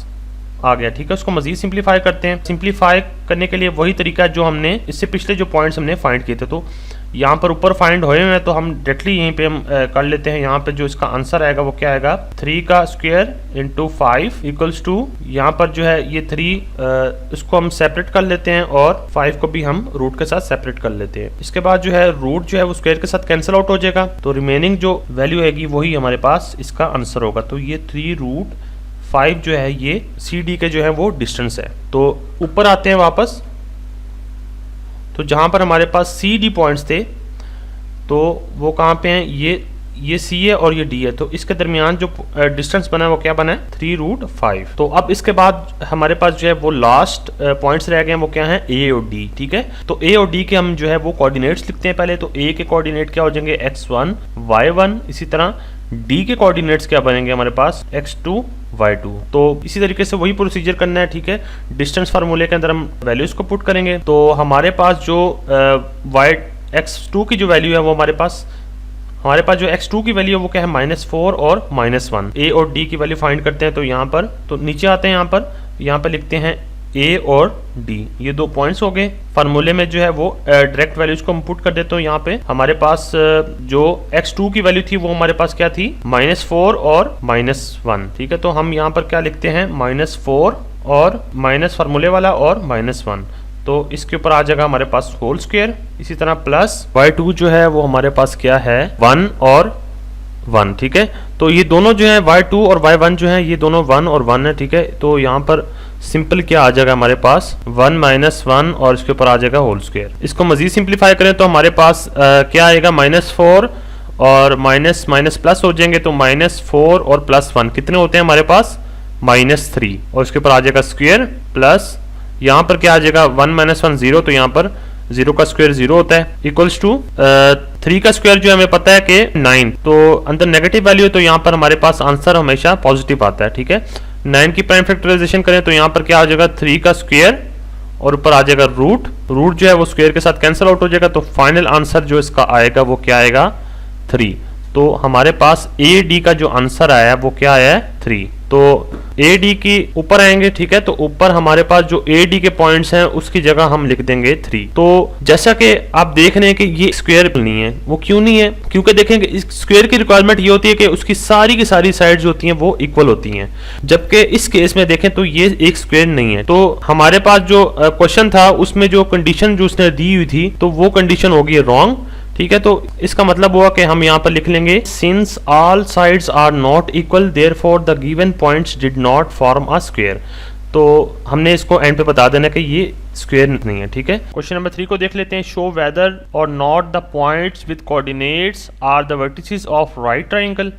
आ गया, ठीक है। उसको मजीद सिंप्लीफाई करते हैं। सिंप्लीफाई करने के लिए वही तरीका जो हमने इससे पिछले जो पॉइंट्स हमने फाइंड किए थे, तो यहाँ पर ऊपर फाइंड हुए हैं तो हम डायरेक्टली यहीं पे हम कर लेते हैं। यहाँ पे जो इसका आंसर आएगा वो क्या आएगा 3 का स्क्वायर इंटू 5 इक्वल्स टू, यहाँ पर जो है ये 3 इसको हम सेपरेट कर लेते हैं और 5 को भी हम रूट के साथ सेपरेट कर लेते हैं। इसके बाद जो है रूट जो है वो स्क्वायर के साथ कैंसिल आउट हो जाएगा तो रिमेनिंग जो वैल्यू आएगी वही हमारे पास इसका आंसर होगा। तो ये 3√5 जो है ये CD के जो है वो डिस्टेंस है। तो ऊपर आते हैं वापस, तो जहां पर हमारे पास CD पॉइंट्स थे तो वो कहाँ पे हैं, ये C है और ये D है। तो इसके दरमियान जो डिस्टेंस बना है वो क्या बना है 3√5। तो अब इसके बाद हमारे पास जो है वो लास्ट पॉइंट्स रह गए हैं, वो क्या है A और D, ठीक है। तो A और D के हम जो है वो कोऑर्डिनेट्स लिखते हैं पहले। तो A के कोऑर्डिनेट क्या हो जाएंगे x1 y1, इसी तरह D के कोऑर्डिनेट्स क्या बनेंगे हमारे पास x2 y2। तो इसी तरीके से वही प्रोसीजर करना है, ठीक है। डिस्टेंस फार्मूले के अंदर हम वैल्यूज को पुट करेंगे तो हमारे पास जो x2 की जो वैल्यू है वो हमारे पास जो x2 की वैल्यू है वो क्या है -4 और -1। A और D की वैल्यू फाइंड करते हैं तो यहाँ पर तो नीचे आते हैं, यहाँ पर लिखते हैं A और D, ये 2 पॉइंट्स हो गए। फार्मूले में जो है वो डायरेक्ट वैल्यूज को हम पुट कर देते हैं। यहाँ पे हमारे पास जो x2 की वैल्यू थी वो हमारे पास क्या थी -4 और -1, ठीक है। तो हम यहाँ पर क्या लिखते हैं -4 और माइनस फार्मूले वाला और -1, तो इसके ऊपर आ जाएगा हमारे पास होल स्क्वायर। इसी तरह प्लस y2 जो है वो हमारे पास क्या है 1 और 1, ठीक है। तो ये दोनों जो है y2 और y1 जो है ये दोनों 1 और 1 है, ठीक है। तो यहाँ पर सिंपल क्या आ जाएगा हमारे पास 1 - 1 और इसके ऊपर आ जाएगा होल स्क्वायर। इसको मजीद सिंप्लीफाई करें तो हमारे पास क्या आएगा -4 और माइनस माइनस प्लस हो जाएंगे। तो -4 और +1 कितने होते हैं हमारे पास -3 और इसके ऊपर आ जाएगा स्क्वायर प्लस यहाँ पर क्या आ जाएगा 1 - 1 0, तो यहाँ पर 0 का स्क्वायर 0 होता है इक्वल्स टू 3 का स्क्वायर जो हमें पता है कि 9, तो अंदर नेगेटिव वैल्यू है तो यहाँ पर हमारे पास आंसर हमेशा पॉजिटिव आता है, ठीक है। 9 की प्राइम फैक्टराइजेशन करें तो यहाँ पर क्या आ जाएगा 3 का स्क्वायर और ऊपर आ जाएगा रूट जो है वो स्क्वायर के साथ कैंसिल आउट हो जाएगा। तो फाइनल आंसर जो इसका आएगा वो क्या आएगा 3। तो हमारे पास AD का जो आंसर आया है वो क्या आया है 3। तो AD की ऊपर आएंगे, ठीक है। तो ऊपर हमारे पास जो AD के पॉइंट्स हैं उसकी जगह हम लिख देंगे 3। तो जैसा कि आप देख रहे हैं कि ये स्क्वायर नहीं है, वो क्यों नहीं है, क्योंकि देखेंगे इस स्क्वायर की रिक्वायरमेंट ये होती है कि उसकी सारी की सारी साइड्स होती हैं वो इक्वल होती हैं, जबकि इस केस में देखें तो ये एक स्क्वायर नहीं है। तो हमारे पास जो क्वेश्चन था उसमें जो कंडीशन जो उसने दी हुई थी तो वो कंडीशन होगी रॉन्ग, ठीक है। तो इसका मतलब हुआ कि हम यहाँ पर लिख लेंगे since all sides are not equal therefore the given points did not form a square. तो हमने इसको एंड पे बता देना कि ये स्क्वायर नहीं है, ठीक है। क्वेश्चन नंबर 3 को देख लेते हैं। शो वेदर और not the points with coordinates are the vertices of right triangle.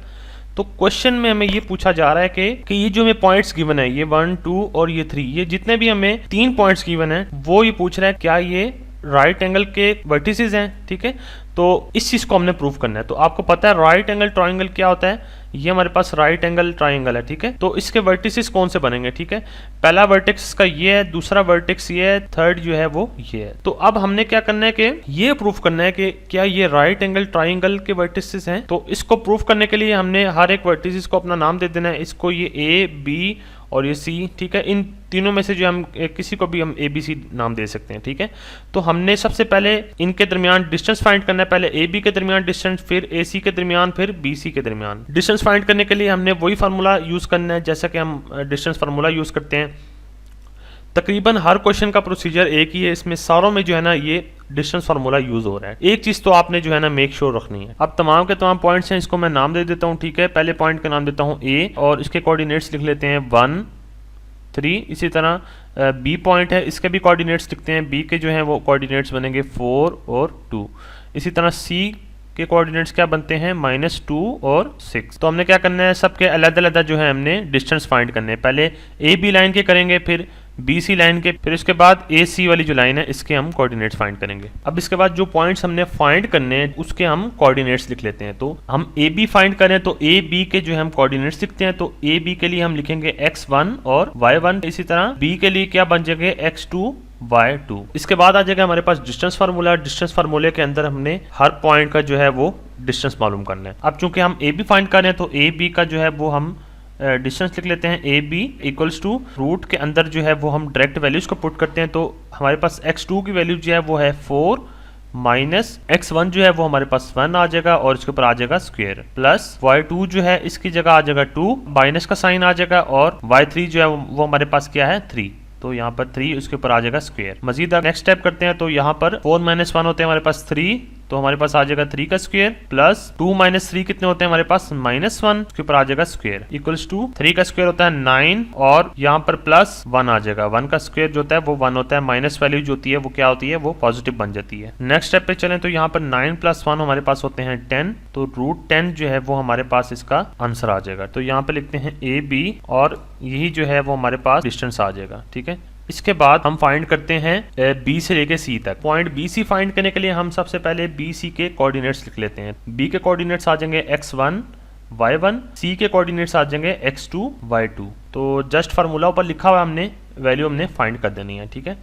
तो क्वेश्चन में हमें ये पूछा जा रहा है कि ये जो हमें पॉइंट्स गिवन है ये 1 2 और ये 3, ये जितने भी हमें 3 पॉइंट्स गिवन है वो ये पूछ रहा है क्या ये राइट एंगल के वर्टिसेस हैं, ठीक है। तो इस चीज को हमने प्रूव करना है। तो आपको पता है राइट एंगल ट्रायंगल क्या होता है, ये हमारे पास राइट एंगल ट्रायंगल है, ठीक है। तो इसके वर्टिसेस कौन से बनेंगे, ठीक है। पहला वर्टेक्स का ये है, दूसरा वर्टेक्स ये है, थर्ड जो है वो ये है। तो अब हमने क्या करना है कि ये प्रूफ करना है कि क्या ये राइट एंगल ट्रायंगल के वर्टिसेस हैं। तो इसको प्रूफ करने के लिए हमने हर एक वर्टिसेस को अपना नाम दे देना है। इसको ये A B और ये C, ठीक है। इन तीनों में से जो हम किसी को भी हम ABC नाम दे सकते हैं, ठीक है। तो हमने सबसे पहले इनके दरमियान डिस्टेंस फाइंड करना है, पहले AB के दरमियान डिस्टेंस, फिर AC के दरमियान, फिर BC के दरमियान। डिस्टेंस फाइंड करने के लिए हमने वही फार्मूला यूज करना है जैसा कि हम डिस्टेंस फार्मूला यूज करते हैं। तकरीबन हर क्वेश्चन का प्रोसीजर एक ही है, इसमें सारों में जो है ना ये डिस्टेंस फार्मूला यूज हो रहा है। एक चीज तो आपने जो है ना मेक श्योर रखनी है। अब तमाम के तमाम पॉइंट्स हैं, इसको मैं नाम दे देता हूँ, ठीक है। पहले पॉइंट का नाम देता हूँ ए और इसके कोऑर्डिनेट्स लिख लेते हैं 1 3। इसी तरह बी पॉइंट है, इसके भी कोऑर्डिनेट्स लिखते हैं, बी के जो हैं वो कोऑर्डिनेट्स बनेंगे 4 और 2। इसी तरह सी के कोऑर्डिनेट्स क्या बनते हैं -2 और 6। तो हमने क्या करना है, सबके अलग अलग जो है हमने डिस्टेंस फाइंड करने हैं। पहले ए बी लाइन के करेंगे, फिर बी सी लाइन के, फिर इसके बाद ए सी वाली जो लाइन है इसके हम कोऑर्डिनेट्स फाइंड करेंगे। अब इसके बाद जो पॉइंट्स हमने फाइंड करने हैं उसके हम कोऑर्डिनेट्स लिख लेते हैं। तो हम ए बी फाइंड करें तो ए बी के जो है हम कोऑर्डिनेट्स लिखते हैं। तो ए बी के लिए हम लिखेंगे x1 और y1। इसी तरह बी के लिए क्या बन जाएंगे x2 y2। इसके बाद आ जाएगा हमारे पास डिस्टेंस फार्मूला। डिस्टेंस फार्मूले के अंदर हमने हर पॉइंट का जो है वो डिस्टेंस मालूम करना है। अब चूंकि हम ए बी फाइंड कर रहे हैं तो ए बी का जो है वो हम डिस्टेंस लिख लेते हैं। A B equals to root के अंदर जो है वो हम डायरेक्ट वैल्यूज को पुट करते हैं। तो हमारे पास x2 की वैल्यू जो है वो है 4 माइनस x1 जो है वो हमारे पास 1 आ जाएगा और इसके ऊपर आ जाएगा स्क्वायर, प्लस y2 जो है इसकी जगह आ जाएगा 2, माइनस का साइन आ जाएगा, और y3 जो है वो हमारे पास क्या है 3। तो यहाँ पर 3 उसके ऊपर आ जाएगा स्क्वायर। मजीद नेक्स्ट स्टेप करते हैं। तो यहाँ पर 4 माइनस 1 होते हैं हमारे पास 3, तो हमारे पास आ जाएगा 3 का स्क्वायर, प्लस 2 माइनस 3 कितने होते हैं हमारे पास -1, उसके ऊपर आ जाएगा स्क्वायर, इक्वल्स टू 3 का स्क्वायर होता है 9 और यहाँ पर प्लस 1 आ जाएगा। 1 का स्क्वायर जो होता है वो 1 होता है, माइनस वैल्यू जो होती है वो क्या होती है, वो पॉजिटिव बन जाती है। नेक्स्ट स्टेप पे चलें तो यहाँ पर 9 + 1 हमारे पास होते हैं 10, तो √10 जो है वो हमारे पास इसका आंसर आ जाएगा। तो यहाँ पे लिखते हैं ए बी और यही जो है वो हमारे पास डिस्टेंस आ जाएगा, ठीक है। इसके बाद हम फाइंड करते हैं बी से लेके सी तक। पॉइंट बी सी फाइंड करने के लिए हम सबसे पहले बी सी के कोऑर्डिनेट्स लिख लेते हैं। बी के कोऑर्डिनेट्स आ जाएंगे x1 y1, सी के कोऑर्डिनेट्स आ जाएंगे x2 y2। तो जस्ट फार्मूला ऊपर लिखा हुआ हमने वैल्यू हमने फाइंड कर देनी है, ठीक है।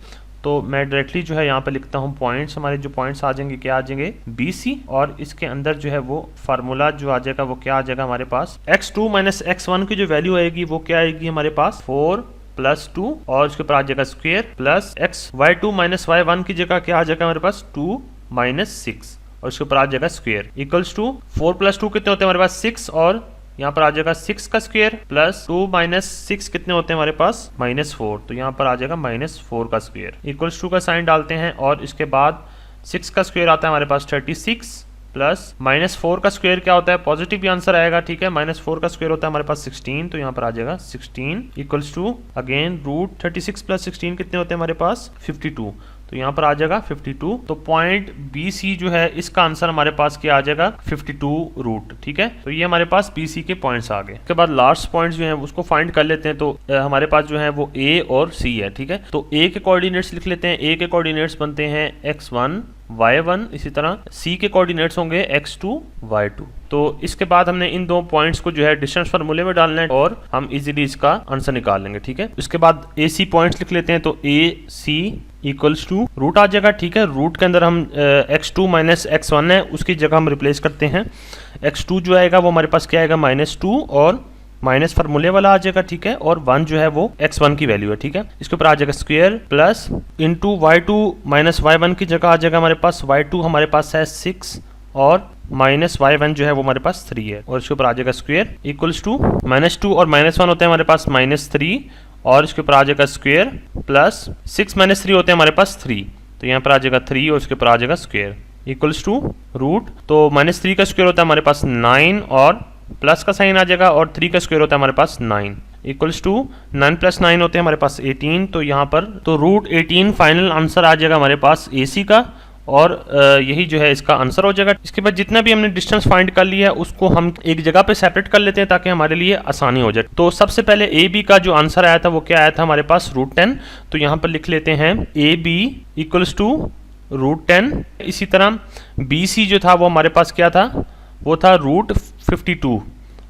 तो मैं डायरेक्टली जो है यहाँ पे लिखता हूँ पॉइंट्स, हमारे जो पॉइंट्स आ जाएंगे क्या आ जाएंगे बी सी, और इसके अंदर जो है वो फार्मूला जो आ जाएगा वो क्या आ जाएगा हमारे पास x2 - x1 की जो वैल्यू आएगी वो क्या आएगी हमारे पास 4 + 2 और इसके ऊपर आ जाएगा स्क्वायर, प्लस y2 - y1 की जगह क्या आ जाएगा हमारे पास 2 - 6 और इसके ऊपर आ जाएगा स्क्वायर, इक्वल्स टू 4 + 2 कितने होते हैं हमारे पास 6 और यहाँ पर आ जाएगा 6 का स्क्वायर, प्लस 2 - 6 कितने होते हैं हमारे पास -4, तो यहाँ पर आ जाएगा -4 का स्क्वायर, इक्वल्स टू का साइन डालते हैं और इसके बाद 6 का स्क्वायर आता है हमारे पास 36, प्लस -4 का स्क्वायर क्या होता है पॉजिटिव भी आंसर आएगा, ठीक है। -4 का स्क्वायर होता है हमारे पास 16, तो यहाँ पर आ जाएगा 16 इक्वल्स टू अगेन √36 + 16 कितने होते हैं हमारे पास 52, तो यहाँ पर आ जाएगा 52। तो पॉइंट बी सी जो है इसका आंसर हमारे पास क्या आ जाएगा 52 रूट, ठीक है। तो ये हमारे पास बी सी के पॉइंट्स आ गए। उसके बाद लास्ट पॉइंट्स जो है उसको फाइंड कर लेते हैं। तो हमारे पास जो है वो ए और सी है, ठीक है। तो ए के कोऑर्डिनेट्स लिख लेते हैं। ए के कोऑर्डिनेट्स बनते हैं x1 y1, इसी तरह सी के कोऑर्डिनेट्स होंगे x2 y2। तो इसके बाद हमने इन दो पॉइंट्स को जो है डिस्टेंस फार्मूले में डालना है और हम इजीली इसका आंसर निकाल लेंगे, ठीक है। उसके बाद ए सी पॉइंट्स लिख लेते हैं। तो ए सी इक्वल्स टू रूट आ जाएगा, ठीक है। रूट के अंदर हम x2 - x1 है उसकी जगह हम रिप्लेस करते हैं। x2 जो आएगा वो हमारे पास क्या आएगा -2 और माइनस फार्मूले वाला आ जाएगा, ठीक है। और 1 जो है वो x1 की वैल्यू है, ठीक है। इसके ऊपर आ जाएगा square, plus into y2 - y1 की जगह आ जाएगा हमारे पास y2 हमारे पास है 6 और -y1 जो है वो हमारे पास 3 है और इसके ऊपर आ जाएगा स्क्वायर, इक्वल्स टू -2 और -1 होते हैं हमारे पास -3 और इसके ऊपर आ जाएगा स्क्वायर, प्लस 6 - 3 होते हैं हमारे पास 3, तो यहाँ पर आ जाएगा 3 और इसके ऊपर आ जाएगा स्क्वायर, इक्वल्स टू रूट। तो -3 का स्क्वायर होता है हमारे पास 9 और प्लस का साइन आ जाएगा और 3 का स्क्वायर होता है हमारे पास 9, इक्वल्स टू 9 + 9 होते हैं हमारे पास 18। तो यहाँ पर तो √18 फाइनल आंसर आ जाएगा हमारे पास AC का और यही जो है इसका आंसर हो जाएगा। इसके बाद जितना भी हमने डिस्टेंस फाइंड कर लिया है उसको हम एक जगह पे सेपरेट कर लेते हैं ताकि हमारे लिए आसानी हो जाए। तो सबसे पहले AB का जो आंसर आया था वो क्या आया था हमारे पास √10, तो यहाँ पर लिख लेते हैं AB इक्वल्स टू √10। इसी तरह BC जो था वो हमारे पास क्या था, वो था √52,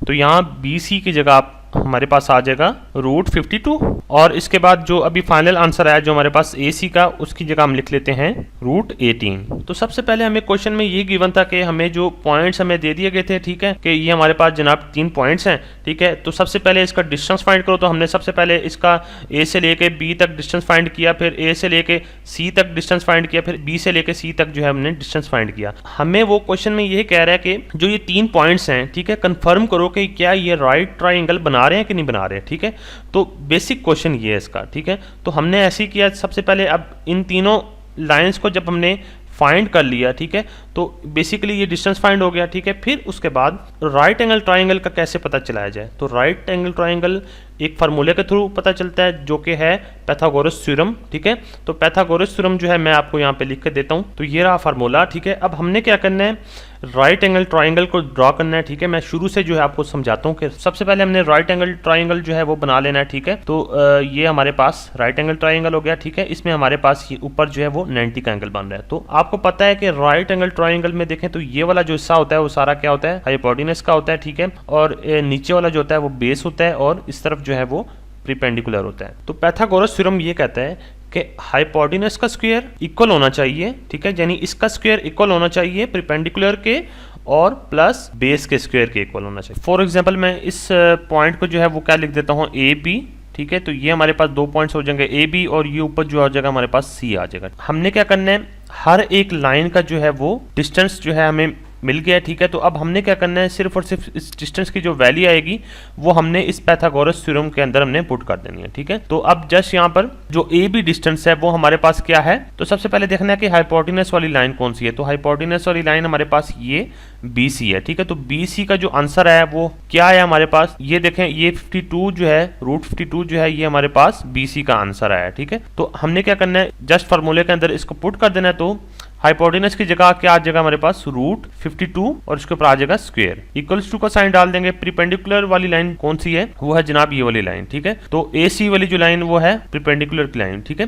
तो यहाँ BC की जगह आप हमारे पास आ जाएगा √52 और इसके बाद जो अभी फाइनल आंसर आया जो हमारे पास AC का उसकी जगह हम लिख लेते हैं √18। तो सबसे पहले हमें क्वेश्चन में ये गिवन था कि हमें जो पॉइंट्स हमें दे दिए गए थे, ठीक है, कि ये हमारे पास जनाब 3 पॉइंट्स हैं, ठीक है। तो सबसे पहले इसका डिस्टेंस फाइंड करो, तो हमने सबसे पहले इसका A से लेके B तक डिस्टेंस फाइंड किया, फिर A से लेके C तक डिस्टेंस फाइंड किया, फिर B से लेके C तक जो है हमने डिस्टेंस फाइंड किया। हमें वो क्वेश्चन में ये कह रहा है कि जो ये 3 पॉइंट्स हैं, ठीक है, कंफर्म करो कि क्या ये राइट ट्राइंगल बना बना रहे हैं कि नहीं बना रहे हैं, ठीक है। तो बेसिक क्वेश्चन ये है इसका, ठीक है। तो हमने ऐसे ही किया, सबसे पहले अब इन तीनों लाइंस को जब हमने फाइंड कर लिया, ठीक है, तो बेसिकली ये डिस्टेंस फाइंड हो गया, ठीक है। फिर उसके बाद राइट एंगल ट्राइंगल का कैसे पता चलाया जाए, तो राइट एंगल ट्राइंगल एक फार्मूले के थ्रू पता चलता है जो कि है पाइथागोरस थ्योरम, ठीक है। तो पाइथागोरस थ्योरम जो है मैं आपको यहाँ पे लिख के देता हूँ, तो ये रहा फार्मूला, ठीक है। अब हमने क्या करना है, राइट एंगल ट्राइंगल को ड्रॉ करना है, ठीक है। मैं शुरू से जो है आपको समझाता हूँ कि सबसे पहले हमने राइट एंगल ट्राइंगल जो है वो बना लेना है, ठीक है। तो ये हमारे पास राइट एंगल ट्राइंगल हो गया, ठीक है। इसमें हमारे पास ये ऊपर जो है वो 90 का एंगल बन रहा है। तो आपको पता है कि राइट एंगल ट्राइंगल में देखें तो ये वाला जो हिस्सा होता है वो सारा क्या होता है, हाइपोटेनस का होता है, ठीक है। और नीचे वाला जो होता है वो बेस होता है और इस तरफ जो है वो परपेंडिकुलर होता है। तो पाइथागोरस थ्योरम ये कहता है कि हाइपोटेनस का स्क्वायर इक्वल होना चाहिए, ठीक है, यानी इसका स्क्वायर इक्वल होना चाहिए परपेंडिकुलर के और प्लस बेस के स्क्वायर के इक्वल होना चाहिए। फॉर एग्जांपल मैं इस पॉइंट को जो है वो क्या लिख देता हूँ, ए बी, ठीक है। तो ये हमारे पास दो पॉइंट्स हो जाएंगे ए बी, और ये ऊपर जो आ जाएगा हमारे पास सी आ जाएगा। हमने क्या करना है, हर एक लाइन का जो है वो डिस्टेंस जो है हमें मिल गया, ठीक है। तो अब हमने क्या करना है, सिर्फ और सिर्फ इस डिस्टेंस की जो वैल्यू आएगी वो हमने इस पाइथागोरस थ्योरम के अंदर हमने पुट कर देनी है, ठीक है। तो अब जस्ट यहाँ पर जो ए बी डिस्टेंस है वो हमारे पास क्या है, तो सबसे पहले देखना है कि हाइपोटेनस वाली लाइन कौन सी है। तो हाइपोटेनस वाली लाइन हमारे पास ये बी सी है, ठीक है। तो बी सी का जो आंसर है वो क्या है हमारे पास, ये देखें, ये 52 जो है, √52 जो है ये हमारे पास बी सी का आंसर आया, ठीक है। तो हमने क्या करना है, जस्ट फार्मूले के अंदर इसको पुट कर देना है। तो हाइपोटेनस की जगह क्या आ जाएगा हमारे पास, √52 और इसके ऊपर आ जाएगा स्क्वायर, इक्वल्स टू का साइन डाल देंगे। परपेंडिकुलर वाली लाइन कौन सी है, वो है जनाब ये वाली लाइन, ठीक है। तो ए सी वाली जो लाइन वो है परपेंडिकुलर की लाइन, ठीक है।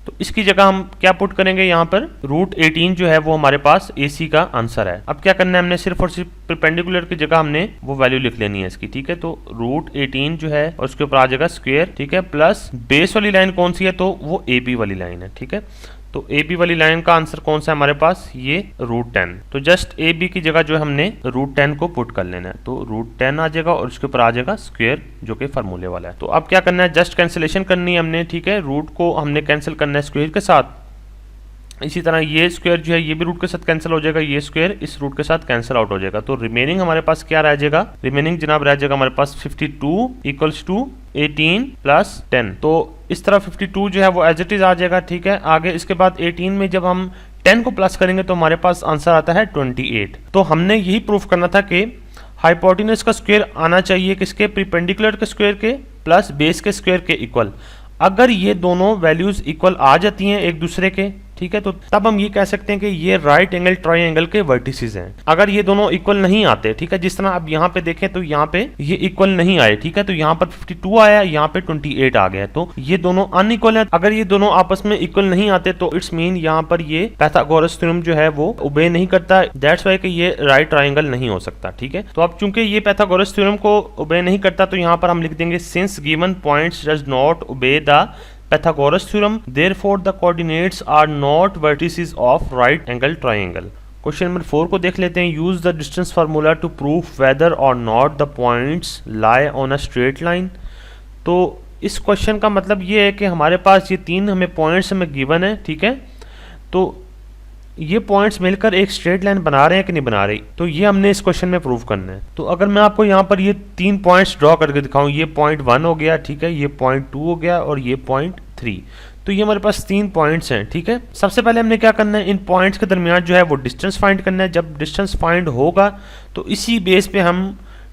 तो इसकी जगह हम क्या पुट करेंगे, यहाँ पर √18 जो है वो हमारे पास ए सी का आंसर है। अब क्या करना है, हमने सिर्फ और सिर्फ परपेंडिकुलर की जगह हमने वो वैल्यू लिख लेनी है इसकी, ठीक है। तो √18 जो है और उसके ऊपर आ जाएगा स्क्वायर, ठीक है, प्लस बेस वाली लाइन कौन सी है, तो वो ए बी वाली लाइन है, ठीक है। तो ए बी वाली लाइन का आंसर कौन सा है हमारे पास, ये √10। तो जस्ट ए बी की जगह जो है हमने √10 को पुट कर लेना है। तो √10 आ जाएगा और उसके ऊपर आ जाएगा स्क्वायर जो कि फार्मूले वाला है। तो अब क्या करना है, जस्ट कैंसिलेशन करनी है हमने, ठीक है। रूट को हमने कैंसिल करना है स्क्वायर के साथ। इसी तरह ये स्क्वायर जो है ये भी रूट के साथ कैंसिल हो जाएगा, ये स्क्वायर इस रूट के साथ कैंसिल आउट हो जाएगा। तो रिमेनिंग हमारे पास क्या रह जाएगा, रिमेनिंग जनाब रह जाएगा हमारे पास 52 इक्वल्स टू 18 प्लस 10। तो इस तरह 52 जो है वो एज इट इज आ जाएगा, ठीक है। आगे इसके बाद 18 में जब हम 10 को प्लस करेंगे तो हमारे पास आंसर आता है 28। तो हमने यही प्रूफ करना था कि हाइपोटेनस का स्क्वायर आना चाहिए किसके, परपेंडिकुलर के स्क्वायर के प्लस बेस के स्क्वायर के इक्वल। अगर ये दोनों वैल्यूज इक्वल आ जाती हैं एक दूसरे के, ठीक है, तो तब हम ये कह सकते हैं कि ये राइट एंगल ट्रायंगल के वर्टिसेस हैं। अगर ये दोनों इक्वल नहीं आते, ठीक है, जिस तरह अब यहाँ पे देखें तो यहाँ पे ये इक्वल नहीं आए, ठीक है, तो यहाँ पर 52 आया, यहाँ पे 28 आ गया, तो ये दोनों अनइक्वल हैं। अगर ये दोनों आपस में इक्वल नहीं आते तो इट्स मीन यहाँ पर ये पाइथागोरस थ्योरम जो है वो ओबे नहीं करता, दैट्स वाई कि ये राइट ट्रायंगल नहीं हो सकता, ठीक है। तो अब चूंकि ये पाइथागोरस थ्योरम को ओबे नहीं करता तो यहाँ पर हम लिख देंगे since given points does not obey the Pythagoras theorem, therefore the coordinates are not vertices of right angle triangle. Question number 4 को देख लेते हैं। Use the distance formula to prove whether और not the points lie on a straight line. तो इस क्वेश्चन का मतलब ये है कि हमारे पास ये तीन हमें पॉइंट्स हमें गिवन है, ठीक है, तो ये पॉइंट्स मिलकर एक स्ट्रेट लाइन बना रहे हैं कि नहीं बना रही, तो ये हमने इस क्वेश्चन में प्रूव करना है। तो अगर मैं आपको यहाँ पर ये तीन पॉइंट्स ड्रॉ करके दिखाऊं, ये पॉइंट 1 हो गया, ठीक है, ये पॉइंट 2 हो गया और ये पॉइंट 3, तो ये हमारे पास तीन पॉइंट्स हैं, ठीक है। सबसे पहले हमने क्या करना है, इन पॉइंट्स के दरमियान जो है वो डिस्टेंस फाइंड करना है। जब डिस्टेंस फाइंड होगा तो इसी बेस पे हम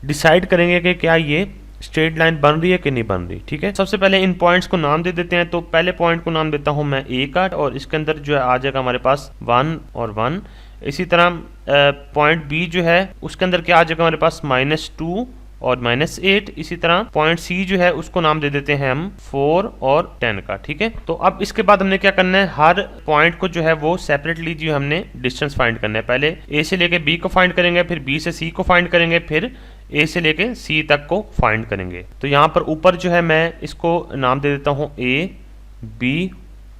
डिसाइड करेंगे कि क्या ये स्ट्रेट लाइन बन रही है कि नहीं बन रही, ठीक है। सबसे पहले इन पॉइंट्स को नाम दे देते हैं। तो पहले पॉइंट को नाम देता हूं मैं ए का, और इसके अंदर जो है आ जाएगा हमारे पास 1 और 1। इसी तरह पॉइंट बी जो है उसके अंदर क्या आ जाएगा हमारे पास -2 और -8। इसी तरह पॉइंट सी जो है उसको नाम दे देते हैं हम 4 और 10 का, ठीक है। तो अब इसके बाद हमने क्या करना है, हर पॉइंट को जो है वो सेपरेटली जो हमने डिस्टेंस फाइंड करना है। पहले ए से लेके बी को फाइंड करेंगे, फिर बी से सी को फाइंड करेंगे, फिर ए से लेके सी तक को फाइंड करेंगे। तो यहाँ पर ऊपर जो है मैं इसको नाम दे देता हूँ ए, बी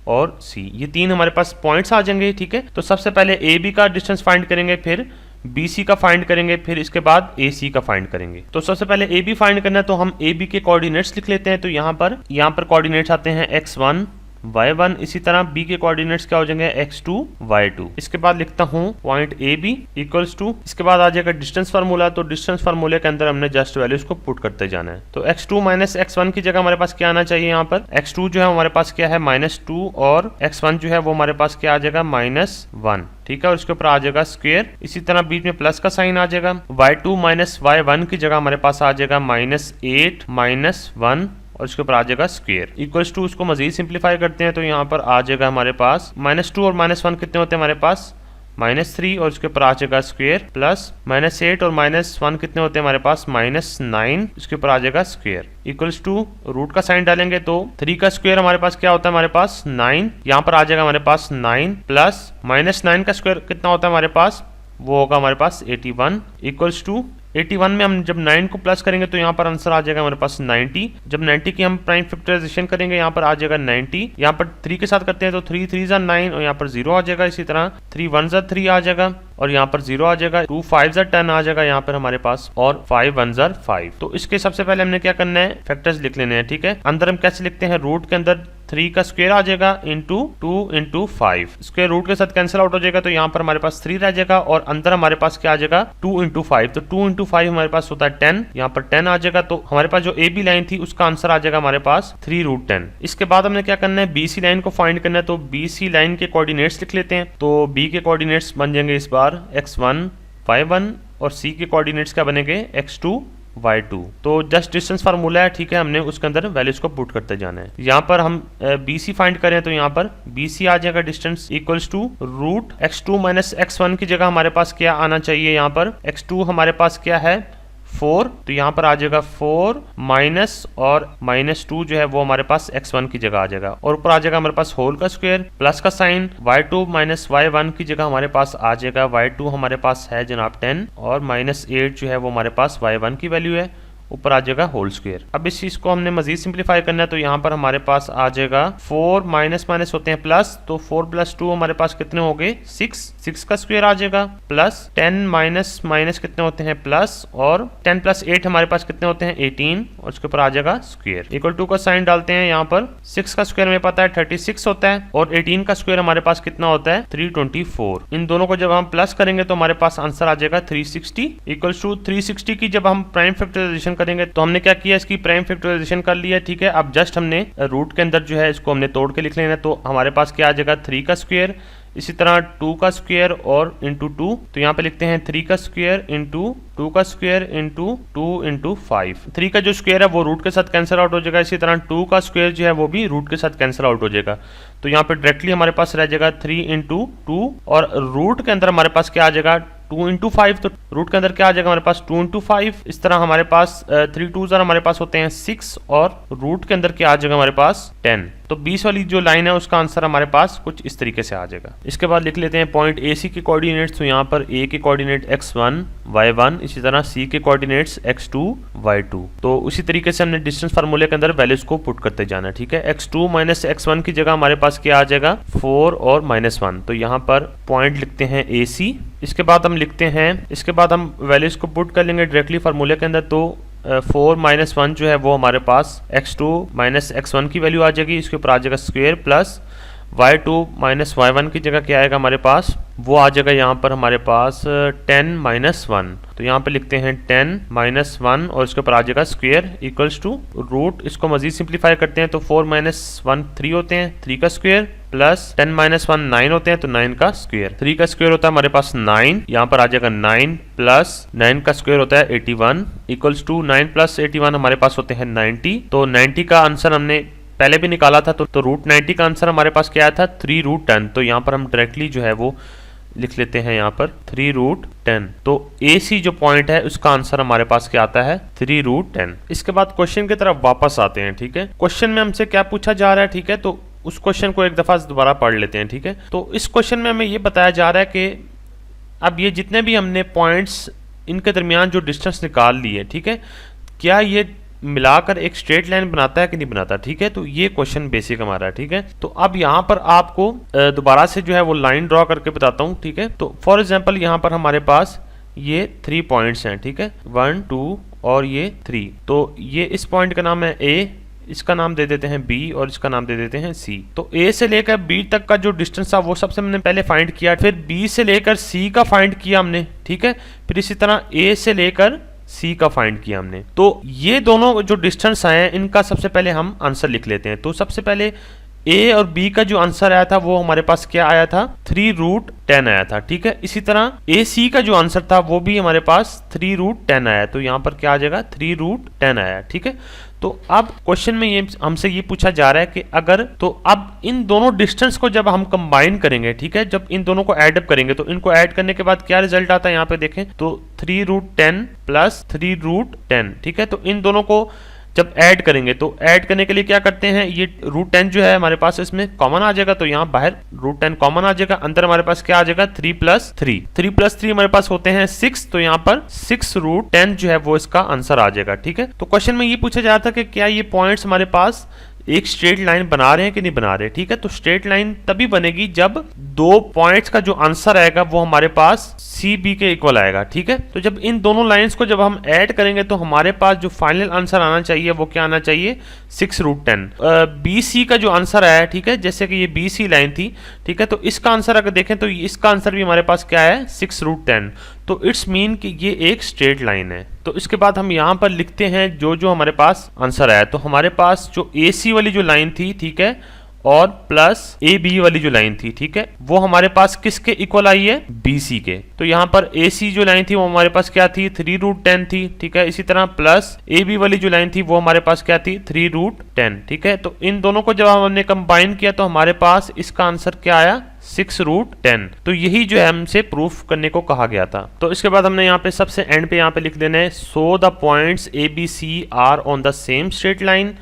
और सी, ये तीन हमारे पास पॉइंट्स आ जाएंगे, ठीक है। तो सबसे पहले ए बी का डिस्टेंस फाइंड करेंगे, फिर बी सी का फाइंड करेंगे, फिर इसके बाद ए सी का फाइंड करेंगे। तो सबसे पहले ए बी फाइंड करना है, तो हम ए बी के कोऑर्डिनेट्स लिख लेते हैं। तो यहाँ पर कोऑर्डिनेट्स आते हैं x1, y1, इसी तरह b के कोऑर्डिनेट्स क्या हो जाएंगे x2 y2। इसके बाद लिखता हूँ point A B equals to, इसके बाद आ जाएगा डिस्टेंस फार्मूला, तो डिस्टेंस फार्मूले के अंदर हमने जस्ट वैल्यूज को पुट करते जाना है। तो x2 माइनस x1 की जगह हमारे पास क्या आना चाहिए, यहाँ पर x2 जो है हमारे पास क्या है -2 और x1 जो है वो हमारे पास क्या आ जाएगा -1, ठीक है, और इसके ऊपर आ जाएगा स्क्वायर। इसी तरह बीच में प्लस का साइन आ जाएगा। y2 माइनस y1 की जगह हमारे पास आ जाएगा -8 -1 और इसके ऊपर आ जाएगा स्क्वायर इक्वल्स टू। उसको मजीद सिंप्लीफाई करते हैं तो यहाँ पर आ जाएगा हमारे पास -2 और -1 कितने होते हैं हमारे पास -3 और इसके ऊपर आ जाएगा स्क्वायर प्लस -8 और -1 कितने होते हैं हमारे पास -9, इसके ऊपर आ जाएगा स्क्वायर इक्वल्स टू। रूट का साइन डालेंगे तो 3 का स्क्वायर हमारे पास क्या होता है हमारे पास 9, यहाँ पर आ जाएगा हमारे पास 9 प्लस -9 का स्क्वायर कितना होता है हमारे पास, वो होगा हमारे पास 81 इक्वल्स टू 81 में हम जब 9 को प्लस करेंगे तो यहाँ पर आंसर आ जाएगा हमारे पास 90। जब 90 की हम प्राइम फैक्टराइजेशन करेंगे यहाँ पर आ जाएगा 90, यहाँ पर 3 के साथ करते हैं तो 3 3 जा 9 और यहाँ पर 0 आ जाएगा। इसी तरह 3 1 जा 3 आ जाएगा और यहाँ पर 0 आ जाएगा। 2 5 जा 10 आ जाएगा यहाँ पर हमारे पास और 5 1 जा 5। तो इसके सबसे पहले हमने क्या करना है, फैक्टर्स लिख लेने हैं, ठीक है। अंदर हम कैसे लिखते हैं, रूट के अंदर 3 का स्क्वायर आ जाएगा इंटू 2 इंटू 5, स्क्वायर रूट के साथ कैंसिल आउट हो जाएगा तो यहाँ पर हमारे पास 3 रह जाएगा और अंदर हमारे पास क्या आ जाएगा 2 इंटू 5, तो 2 इंटू 5 हमारे पास होता है 10, यहाँ पर 10 आ जाएगा। तो हमारे पास जो ए बी लाइन थी उसका आंसर आ जाएगा हमारे पास 3√10। इसके बाद हमने क्या करना है, बी सी लाइन को फाइंड करना है, तो बी सी लाइन के कोऑर्डिनेट्स लिख लेते हैं। तो बी के कोऑर्डिनेट्स बन जाएंगे इस बार x1 y1 और सी के कोऑर्डिनेट्स क्या बनेंगे x2 y2। तो जस्ट डिस्टेंस फार्मूला है, ठीक है, हमने उसके अंदर वैल्यूज को पुट करते जाना है। यहाँ पर हम BC फाइंड करें तो यहाँ पर BC आ जाएगा distance equals to root x2 minus x1 की जगह हमारे पास क्या आना चाहिए, यहाँ पर x2 हमारे पास क्या है 4, तो यहाँ पर आ जाएगा 4 माइनस और -2 जो है वो हमारे पास x1 की जगह आ जाएगा और ऊपर आ जाएगा हमारे पास होल का स्क्वायर प्लस का साइन, y2 माइनस y1 की जगह हमारे पास आ जाएगा y2 हमारे पास है जनाब 10 और -8 जो है वो हमारे पास y1 की वैल्यू है, ऊपर आ जाएगा होल स्क्वायर। अब इस चीज को हमने मजीद सिंप्लीफाई करना है तो यहाँ पर हमारे पास आ जाएगा 4 माइनस माइनस होते हैं प्लस, तो 4 + 2 हमारे पास कितने हो गए 6 का स्क्वायर आ जाएगा प्लस 10 माइनस माइनस कितने होते हैं प्लस और 10 + 8 हमारे पास कितने होते हैं 18 और उसके ऊपर आ जाएगा स्क्वायर इक्वल टू का साइन डालते हैं। यहाँ पर 6 का स्क्वायर हमें पता है 36 होता है और 18 का स्क्वायर हमारे पास कितना होता है 324। इन दोनों को जब हम प्लस करेंगे तो हमारे पास आंसर आ जाएगा 360 इक्वल टू 360 की जब हम प्राइम फैक्टराइजेशन करेंगे तो हमने क्या किया, इसकी प्राइम फैक्टराइजेशन कर लिया, ठीक है। अब जस्ट हमने रूट के अंदर जो है इसको हमने तोड़ के लिख लेना, तो हमारे पास क्या आ जाएगा 3 का स्क्वायर, इसी तरह 2 का स्क्वायर और इंटू 2, तो यहाँ पे लिखते हैं 3 का स्क्वायर इंटू 2 का स्क्वायर इंटू 2 इंटू 5। 3 का जो स्क्वायर है वो रूट के साथ कैंसिल आउट हो जाएगा, इसी तरह 2 का स्क्वायर जो है वो भी रूट के साथ कैंसिल आउट हो जाएगा, तो यहाँ पे डायरेक्टली हमारे पास रह जाएगा 3 इंटू 2 और रूट के अंदर हमारे पास क्या आ जाएगा 2 इंटू 5, तो रूट के अंदर क्या आ जाएगा हमारे पास 2 इंटू 5। इस तरह हमारे पास 3 2 हमारे पास होते हैं 6 और रूट के अंदर क्या आ जाएगा हमारे पास 10। तो 20 वाली जो लाइन है उसका आंसर हमारे पास कुछ इस तरीके से आ जाएगा। इसके बाद लिख लेते हैं पॉइंट ए सी के कोऑर्डिनेट्स, तो यहाँ पर ए के कोऑर्डिनेट x1 y1, इसी तरह सी के कोऑर्डिनेट्स x2 y2। तो उसी तरीके से हमने डिस्टेंस फार्मूले के अंदर वैल्यूज को पुट करते जाना है, ठीक है। x2 माइनस x1 की जगह हमारे पास क्या आ जाएगा 4 और -1, तो यहाँ पर पॉइंट लिखते हैं ए सी। इसके बाद हम लिखते हैं, इसके बाद हम वैल्यूज को पुट कर लेंगे डायरेक्टली फार्मूले के अंदर, तो 4 - 1 जो है वो हमारे पास x2 माइनस x1 की वैल्यू आ जाएगी, इसके ऊपर आ जाएगा square plus y2 minus y1 की जगह क्या आएगा हमारे पास, वो आ जाएगा यहाँ पर हमारे पास 10 - 1, तो यहाँ पे लिखते हैं 10 - 1 और इसके ऊपर आ जाएगा स्क्वायर इक्वल्स टू रूट। इसको मजीद सिंप्लीफाई करते हैं तो 4 - 1 3 होते हैं, 3 का स्क्वायर प्लस 10 - 1 9 होते हैं, तो 9 का स्क्वायर। 3 का स्क्वायर होता है हमारे पास 9, यहाँ पर आ जाएगा 9 प्लस 9 का स्क्वायर होता है 81 इक्वल्स टू 9 + 81 हमारे पास होते हैं 90। तो 90 का आंसर हमने पहले भी निकाला था, तो रूट 90 का आंसर हमारे पास क्या आया था 3√10। तो यहाँ पर हम डायरेक्टली जो है वो लिख लेते हैं यहाँ पर 3√10। तो ए सी जो पॉइंट है उसका आंसर हमारे पास क्या आता है 3√10। इसके बाद क्वेश्चन की तरफ वापस आते हैं, ठीक है। क्वेश्चन में हमसे क्या पूछा जा रहा है, ठीक है, तो उस क्वेश्चन को एक दफा दोबारा पढ़ लेते हैं, ठीक है। तो इस क्वेश्चन में हमें ये बताया जा रहा है कि अब ये जितने भी हमने पॉइंट्स इनके दरमियान जो डिस्टेंस निकाल ली है, ठीक है, क्या ये मिलाकर एक स्ट्रेट लाइन बनाता है कि नहीं बनाता, ठीक है। तो ये क्वेश्चन बेसिक हमारा है, ठीक है। तो अब यहाँ पर आपको दोबारा से जो है वो लाइन ड्रॉ करके बताता हूँ, ठीक है। तो फॉर एग्जांपल यहाँ पर हमारे पास ये 3 पॉइंट्स हैं, ठीक है, 1 2 और ये 3। तो ये इस पॉइंट का नाम है ए, इसका नाम दे देते हैं b और इसका नाम दे देते हैं c। तो a से लेकर b तक का जो डिस्टेंस था वो सबसे हमने पहले फाइंड किया, फिर b से लेकर c का फाइंड किया हमने, ठीक है। फिर इसी तरह a से लेकर c का फाइंड किया हमने। तो ये दोनों जो डिस्टेंस आए हैं इनका सबसे पहले हम आंसर लिख लेते हैं। तो सबसे पहले a और b का जो आंसर आया था वो हमारे पास क्या आया था, 3√10 आया था, ठीक है। इसी तरह ac का जो आंसर था वो भी हमारे पास 3√10 आया, तो यहाँ पर क्या आ जाएगा 3√10 आया, ठीक है। तो अब क्वेश्चन में ये हमसे ये पूछा जा रहा है कि अगर, तो अब इन दोनों डिस्टेंस को जब हम कंबाइन करेंगे, ठीक है, जब इन दोनों को ऐड अप करेंगे तो इनको ऐड करने के बाद क्या रिजल्ट आता है यहाँ पे देखें तो 3√10 प्लस 3√10, ठीक है। तो इन दोनों को जब ऐड करेंगे तो ऐड करने के लिए क्या करते हैं, ये √10 जो है हमारे पास इसमें कॉमन आ जाएगा, तो यहाँ बाहर √10 कॉमन आ जाएगा, अंदर हमारे पास क्या आ जाएगा 3 + 3, 3 + 3 हमारे पास होते हैं 6, तो यहाँ पर 6√10 जो है वो इसका आंसर आ जाएगा, ठीक है। तो क्वेश्चन में ये पूछा जा रहा था कि क्या ये पॉइंट्स हमारे पास एक स्ट्रेट लाइन बना रहे हैं कि नहीं बना रहे, ठीक है। तो स्ट्रेट लाइन तभी बनेगी जब दो पॉइंट्स का जो आंसर आएगा वो हमारे पास सी बी के इक्वल आएगा, ठीक है। तो जब इन दोनों लाइंस को जब हम ऐड करेंगे तो हमारे पास जो फाइनल आंसर आना चाहिए वो क्या आना चाहिए 6√10। बी सी का जो आंसर आया है, ठीक है, जैसे कि ये बी सी लाइन थी, ठीक है, तो इसका आंसर अगर देखें तो इसका आंसर भी हमारे पास क्या है 6√10, तो इट्स मीन कि ये एक स्ट्रेट लाइन है। तो इसके बाद हम यहाँ पर लिखते हैं जो जो हमारे पास आंसर आया। तो हमारे पास जो ए सी वाली जो लाइन थी, ठीक है, और प्लस ए बी वाली जो लाइन थी, ठीक है, वो हमारे पास किसके इक्वल आई है बी सी के। तो यहाँ पर ए सी जो लाइन थी वो हमारे पास क्या थी 3√10 थी, ठीक है। इसी तरह प्लस ए बी वाली जो लाइन थी वो हमारे पास क्या थी 3√10, ठीक है। तो इन दोनों को जब हमने कंबाइन किया तो हमारे पास इसका आंसर क्या आया 6√10। तो यही जो है हमसे प्रूफ करने को कहा गया था। तो इसके बाद हमने यहाँ पे सबसे एंड पे यहाँ पे लिख देना है so the points A B C are on the same straight line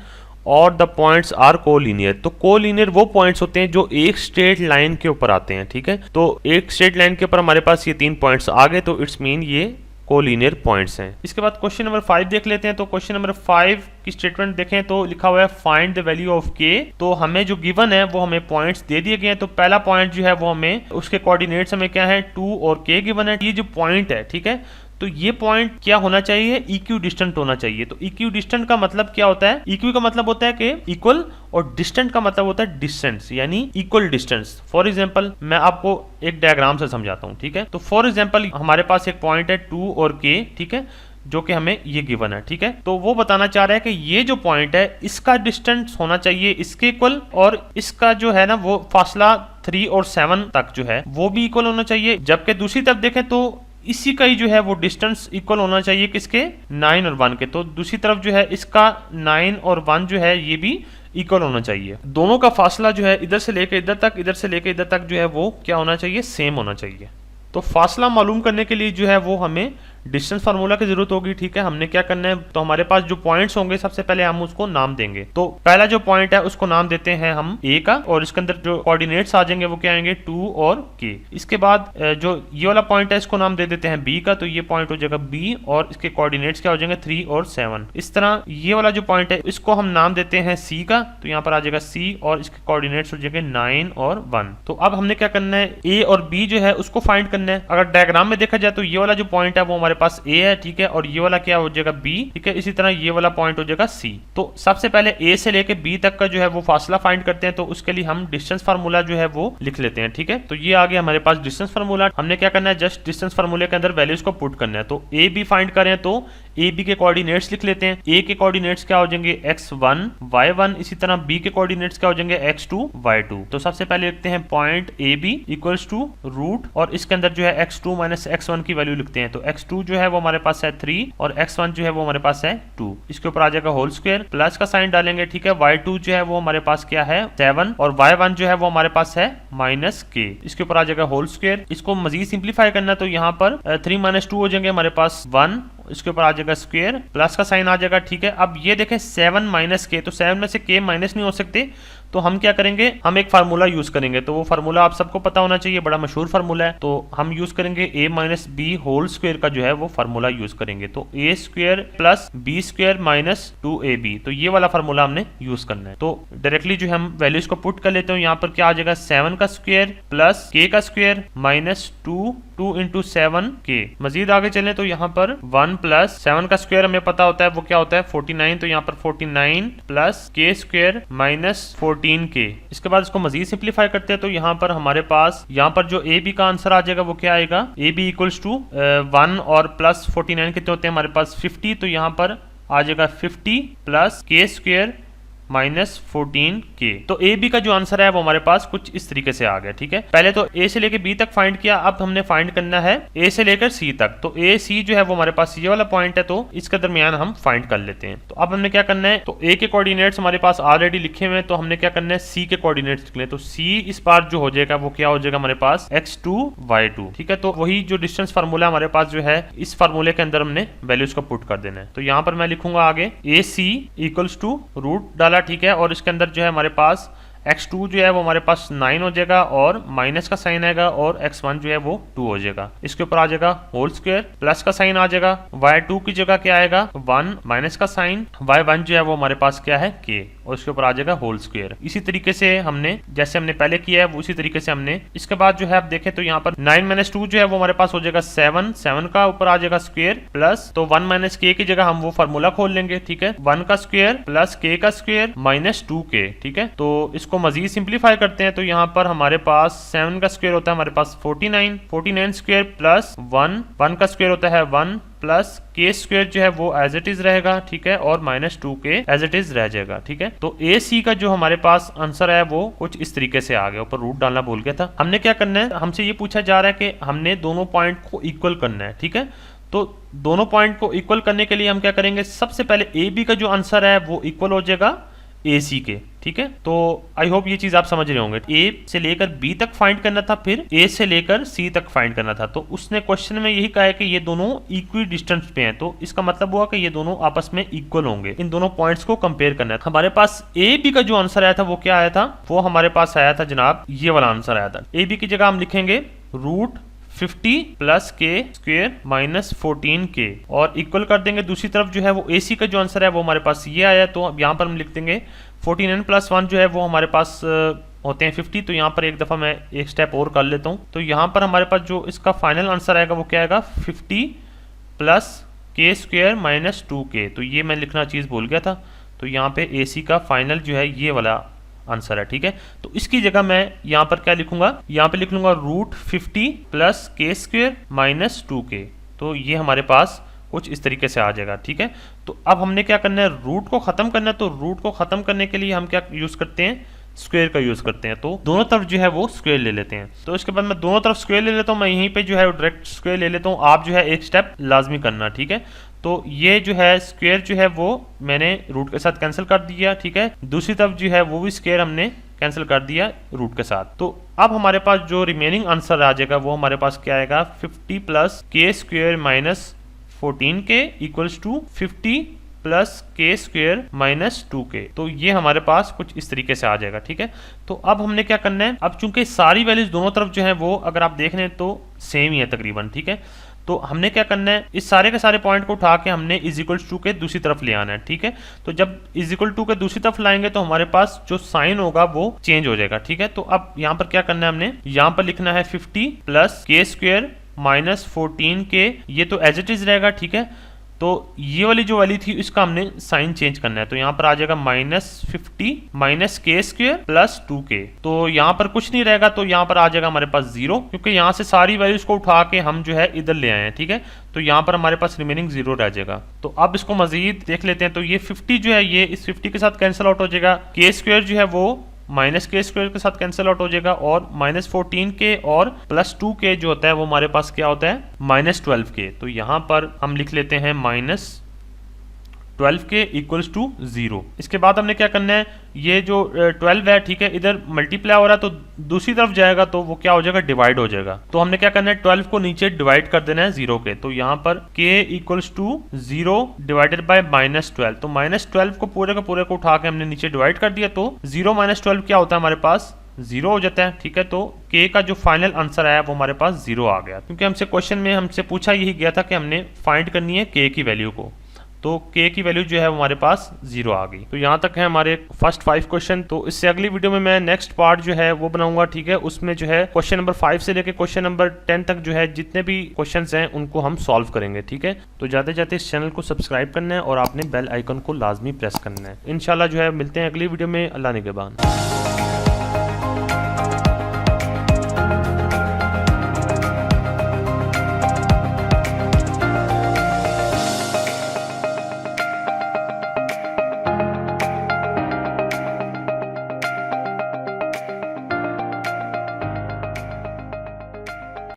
और द पॉइंट्स आर कोलिनियर। तो कोलिनियर वो पॉइंट्स होते हैं जो एक स्ट्रेट लाइन के ऊपर आते हैं, ठीक है। तो एक स्ट्रेट लाइन के ऊपर हमारे पास ये 3 पॉइंट्स आ गए, तो इट्स मीन ये कोलिनियर पॉइंट्स हैं। इसके बाद क्वेश्चन नंबर 5 देख लेते हैं। तो क्वेश्चन नंबर 5 की स्टेटमेंट देखें तो लिखा हुआ है फाइंड द वैल्यू ऑफ के। तो हमें जो गिवन है वो हमें पॉइंट्स दे दिए गए हैं। तो पहला पॉइंट जो है वो हमें उसके कोऑर्डिनेट्स हमें क्या है 2 और के गिवन है। ये जो पॉइंट है, ठीक है, तो ये पॉइंट क्या होना चाहिए इक्वी डिस्टेंट होना चाहिए। तो इक्वी डिस्टेंट का मतलब क्या होता है, इक्वी का मतलब होता है कि इक्वल, और डिस्टेंट का मतलब होता है डिस्टेंस, यानी इक्वल डिस्टेंस। फॉर एग्जांपल मैं आपको एक डायग्राम से समझाता हूं, ठीक है। तो फॉर एग्जांपल हमारे पास एक पॉइंट है 2 और के, ठीक है, जो कि हमें ये गिवन है, ठीक है। तो वो बताना चाह रहा है कि ये जो पॉइंट है इसका डिस्टेंस होना चाहिए इसके इक्वल, और इसका जो है ना वो फासला 3 और 7 तक जो है वो भी इक्वल होना चाहिए। जबकि दूसरी तरफ देखें तो इसी का ही जो है वो डिस्टेंस इक्वल होना चाहिए किसके 9 और 1 के। तो दूसरी तरफ जो है इसका 9 और 1 जो है ये भी इक्वल होना चाहिए। दोनों का फासला जो है इधर से लेकर इधर तक, इधर से लेकर इधर तक जो है वो क्या होना चाहिए सेम होना चाहिए। तो फासला मालूम करने के लिए जो है वो हमें डिस्टेंस फार्मूला की जरूरत होगी, ठीक है। हमने क्या करना है, तो हमारे पास जो पॉइंट्स होंगे सबसे पहले हम उसको नाम देंगे। तो पहला जो पॉइंट है उसको नाम देते हैं हम ए का, और इसके अंदर जो कोऑर्डिनेट्स आ जाएंगे वो क्या आएंगे 2 और के। इसके बाद जो ये वाला पॉइंट है इसको नाम दे देते हैं बी का, तो ये पॉइंट हो जाएगा बी और इसके कोऑर्डिनेट्स क्या हो जाएंगे 3 और 7। इस तरह ये वाला जो पॉइंट है इसको हम नाम देते हैं सी का, तो यहाँ पर आ जाएगा सी और इसके कोऑर्डिनेट्स हो जाएंगे 9 और 1। तो अब हमने क्या करना है ए और बी जो है उसको फाइंड करना है। अगर डायग्राम में देखा जाए तो ये वाला जो पॉइंट है वो हमारे पास ए है, ठीक है, और ये वाला क्या हो जाएगा बी, ठीक है। इसी तरह ये वाला पॉइंट हो जाएगा सी। तो सबसे पहले ए से लेके बी तक का जो है वो फासला फाइंड करते हैं। तो उसके लिए हम डिस्टेंस फार्मूला जो है वो लिख लेते हैं, ठीक है। तो ये आ गया हमारे पास डिस्टेंस फार्मूला। हमने क्या करना है जस्ट डिस्टेंस फार्मूले के अंदर वैल्यूज को पुट करना है। तो ए बी फाइंड करें तो ए बी के कोऑर्डिनेट्स लिख लेते हैं। ए के कोऑर्डिनेट्स क्या हो जाएंगे x1 y1, इसी तरह बी के कोऑर्डिनेट्स क्या हो जाएंगे x2 y2। तो सबसे पहले लिखते हैं point A B equals to root, और इसके अंदर जो है x2 माइनस x1 की वैल्यू लिखते हैं। तो x2 जो है वो हमारे पास है 3 और x1 जो है वो हमारे पास है 2। इसके ऊपर आ जाएगा होल स्क्वायर, प्लस का साइन डालेंगे, ठीक है। y2 जो है वो हमारे पास क्या है 7 और y1 जो है वो हमारे पास है माइनस k। इसके ऊपर आ जाएगा होल स्क्वायर। इसको मजीद सिंप्लीफाई करना तो यहाँ पर 3 माइनस 2 हो जाएंगे हमारे पास 1, इसके ऊपर आ जाएगा स्क्वायर, प्लस का साइन आ जाएगा, ठीक है। अब ये देखें 7 माइनस के, तो 7 में से के माइनस नहीं हो सकते, तो हम क्या करेंगे, हम एक फार्मूला यूज करेंगे। तो वो फार्मूला आप सबको पता होना चाहिए, बड़ा मशहूर फार्मूला है। तो हम यूज करेंगे a minus b whole square का जो है वो फार्मूला यूज करेंगे। तो a square plus b square minus 2ab, तो ये वाला फार्मूला हमने यूज करना है। तो डायरेक्टली जो हम वैल्यूज को पुट कर लेते हैं, यहाँ पर क्या आ जाएगा 7 का स्क्वायर प्लस k का स्क्वायर माइनस 2 इंटू 7 k। मजीद आगे चलें तो यहाँ पर 1 प्लस 7 का स्क्वायर हमें पता होता है वो क्या होता है 49, तो यहाँ पर 49 plus k square minus 14k। इसके बाद इसको मजीद सिंप्लीफाई करते हैं तो यहाँ पर हमारे पास यहाँ पर जो ए बी का आंसर आ जाएगा वो क्या आएगा, ए बी इक्वल्स टू 1 और प्लस 49 कितने होते हैं हमारे पास 50, तो यहाँ पर आ जाएगा 50 plus k square minus 14k। तो ए बी का जो आंसर है वो हमारे पास कुछ इस तरीके से आ गया। ठीक है, पहले तो ए से लेकर बी तक फाइंड किया, अब हमने फाइंड करना है ए से लेकर सी तक। तो ए सी जो है वो हमारे पास ये वाला पॉइंट है, तो इसके दरमियान हम फाइंड कर लेते हैं। तो अब हमने क्या करना है, तो ए के कोऑर्डिनेट्स हमारे पास ऑलरेडी लिखे हुए हैं, तो हमने क्या करना है सी के कोऑर्डिनेट्स लिखने। तो सी इस बार जो हो जाएगा वो क्या हो जाएगा हमारे पास x2 y2। ठीक है, तो वही जो डिस्टेंस फार्मूला हमारे पास जो है इस फार्मूले के अंदर हमने वैल्यूज को पुट कर देना है। तो यहाँ पर मैं लिखूंगा आगे ए सी इक्वल्स टू रूट डाला। ठीक है, और इसके अंदर जो है हमारे पास x2 जो है वो हमारे पास 9 हो जाएगा और माइनस का साइन आएगा, और x1 जो है वो 2 हो जाएगा। इसके ऊपर आ जाएगा होल स्क्वायर, प्लस का साइन आ जाएगा, y2 की जगह क्या आएगा 1 माइनस का साइन, y1 जो है वो हमारे पास क्या है k, और इसके ऊपर आ जाएगा होल स्क्वायर। इसी तरीके से हमने जैसे हमने पहले किया है वो उसी तरीके से हमने इसके बाद जो है आप देखें तो यहाँ पर 9 माइनस 2 जो है वो हमारे पास हो जाएगा 7 का ऊपर आ जाएगा स्क्वायर प्लस, तो 1 माइनस k की जगह हम वो फार्मूला खोल लेंगे। ठीक है, 1 का स्क्वायर प्लस k का स्क्वायर माइनस 2k। ठीक है, तो इसको मजीद सिंप्लीफाई करते हैं तो यहाँ पर हमारे पास 7 का स्क्वायर होता है हमारे पास 49 स्क्वायर प्लस 1 का स्क्वायर होता है 1 प्लस k स्क्वायर जो है वो एज इट इज रहेगा। ठीक है, और minus 2k as it is रह जाएगा। ठीक है, तो ए सी का जो हमारे पास आंसर है वो कुछ इस तरीके से आ गया। ऊपर रूट डालना भूल गया था। हमने क्या करना है, हमसे ये पूछा जा रहा है कि हमने दोनों पॉइंट को इक्वल करना है। ठीक है, तो दोनों पॉइंट को इक्वल करने के लिए हम क्या करेंगे, सबसे पहले ए बी का जो आंसर है वो इक्वल हो जाएगा ए सी के। ठीक है, तो आई होप ये चीज आप समझ रहे होंगे। ए से लेकर बी तक फाइंड करना था, फिर ए से लेकर सी तक फाइंड करना था। तो उसने क्वेश्चन में यही कहा है कि ये दोनों इक्वी डिस्टेंस पे हैं, तो इसका मतलब हुआ कि ये दोनों आपस में इक्वल होंगे। इन दोनों पॉइंट्स को कंपेयर करना है। हमारे पास ए बी का जो आंसर आया था वो क्या आया था, वो हमारे पास आया था जनाब ये वाला आंसर आया था। ए बी की जगह हम लिखेंगे root 50 plus k square minus 14k और इक्वल कर देंगे दूसरी तरफ जो है वो AC का जो आंसर है वो हमारे पास ये आया। तो अब यहाँ पर हम लिख देंगे 49 प्लस 1 जो है वो हमारे पास होते हैं 50। तो यहाँ पर एक दफ़ा मैं एक स्टेप और कर लेता हूँ। तो यहाँ पर हमारे पास जो इसका फाइनल आंसर आएगा वो क्या आएगा 50 plus k square minus 2k। तो ये मैं लिखना चीज़ भूल गया था। तो यहाँ पे AC का फाइनल जो है ये वाला आंसर है। ठीक है, तो इसकी जगह मैं यहाँ पर क्या लिखूंगा, यहाँ पे लिख लूंगा root 50 plus k square minus 2k। तो ये हमारे पास कुछ इस तरीके से आ जाएगा। ठीक है, तो अब हमने क्या करना है, रूट को खत्म करना है। तो रूट को खत्म करने के लिए हम क्या यूज करते हैं, स्क्वायर का यूज करते हैं। तो दोनों तरफ जो है वो स्क्वायर ले लेते हैं। तो इसके बाद मैं दोनों तरफ स्क्वायर ले लेता हूँ। मैं यहीं पे जो है डायरेक्ट स्क्वायर ले लेता हूँ। आप जो है एक स्टेप लाजमी करना। ठीक है, तो ये जो है स्क्वायर जो है वो मैंने रूट के साथ कैंसिल कर दिया। ठीक है, दूसरी तरफ जो है वो भी स्क्वायर हमने कैंसिल कर दिया रूट के साथ। तो अब हमारे पास जो रिमेनिंग आंसर आ जाएगा वो हमारे पास क्या आएगा 50 plus k square minus 14k equals to 50 plus k square minus 2k। तो ये हमारे पास कुछ इस तरीके से आ जाएगा। ठीक है, तो अब हमने क्या करना है, अब चूंकि सारी वैल्यूज दोनों तरफ जो है वो अगर आप देख रहे हैं तो सेम ही है तकरीबन। ठीक है, तो हमने क्या करना है, इस सारे के सारे पॉइंट को उठा के हमने इज इक्वल टू के दूसरी तरफ ले आना है। ठीक है, तो जब इज इक्वल टू के दूसरी तरफ लाएंगे तो हमारे पास जो साइन होगा वो चेंज हो जाएगा। ठीक है, तो अब यहाँ पर क्या करना है, हमने यहाँ पर लिखना है 50 plus k square minus 14k। ये तो एज इट इज रहेगा। ठीक है, तो ये वाली जो वाली थी इसका हमने साइन चेंज करना है। तो यहाँ पर आ जाएगा -50 माइनस के स्क्वायर प्लस 2k। तो यहाँ पर कुछ नहीं रहेगा, तो यहाँ पर आ जाएगा हमारे पास 0, क्योंकि यहाँ से सारी वैल्यूज को उठा के हम जो है इधर ले आए हैं। ठीक है, तो यहाँ पर हमारे पास रिमेनिंग 0 रह जाएगा। तो अब इसको मजीद देख लेते हैं। तो ये 50 जो है ये इस 50 के साथ कैंसिल आउट हो जाएगा। के स्क्वायर जो है वो माइनस के स्क्वायर के साथ कैंसिल आउट हो जाएगा, और -14k और प्लस 2k जो होता है वो हमारे पास क्या होता है -12k। तो यहाँ पर हम लिख लेते हैं -12k 12 के इक्वल्स टू 0। इसके बाद हमने क्या करना है, ये जो 12 है, ठीक है, इधर मल्टीप्लाई हो रहा है तो दूसरी तरफ जाएगा तो वो क्या हो जाएगा, डिवाइड हो जाएगा। तो हमने क्या करना है, 12 को नीचे डिवाइड कर देना है 0 के। तो यहाँ पर k equals to 0 divided by -12। तो -12 को पूरे को उठा के हमने नीचे डिवाइड कर दिया, तो 0 - 12 क्या होता है हमारे पास, 0 हो जाता है, ठीक है। तो k का जो फाइनल आंसर आया वो हमारे पास 0 आ गया, क्योंकि हमसे क्वेश्चन में हमसे पूछा यही गया था कि हमने फाइंड करनी है k की वैल्यू को। तो k की वैल्यू जो है वो हमारे पास 0 आ गई। तो यहाँ तक है हमारे फर्स्ट 5 क्वेश्चन। तो इससे अगली वीडियो में मैं नेक्स्ट पार्ट जो है वो बनाऊंगा, ठीक है। उसमें जो है क्वेश्चन नंबर 5 से लेकर क्वेश्चन नंबर 10 तक जो है जितने भी क्वेश्चंस हैं उनको हम सॉल्व करेंगे, ठीक है। तो जाते जाते इस चैनल को सब्सक्राइब करना है और आपने बेल आइकन को लाजमी प्रेस करना है। इंशाल्लाह जो है मिलते हैं अगली वीडियो में। अल्लाह निगहबान।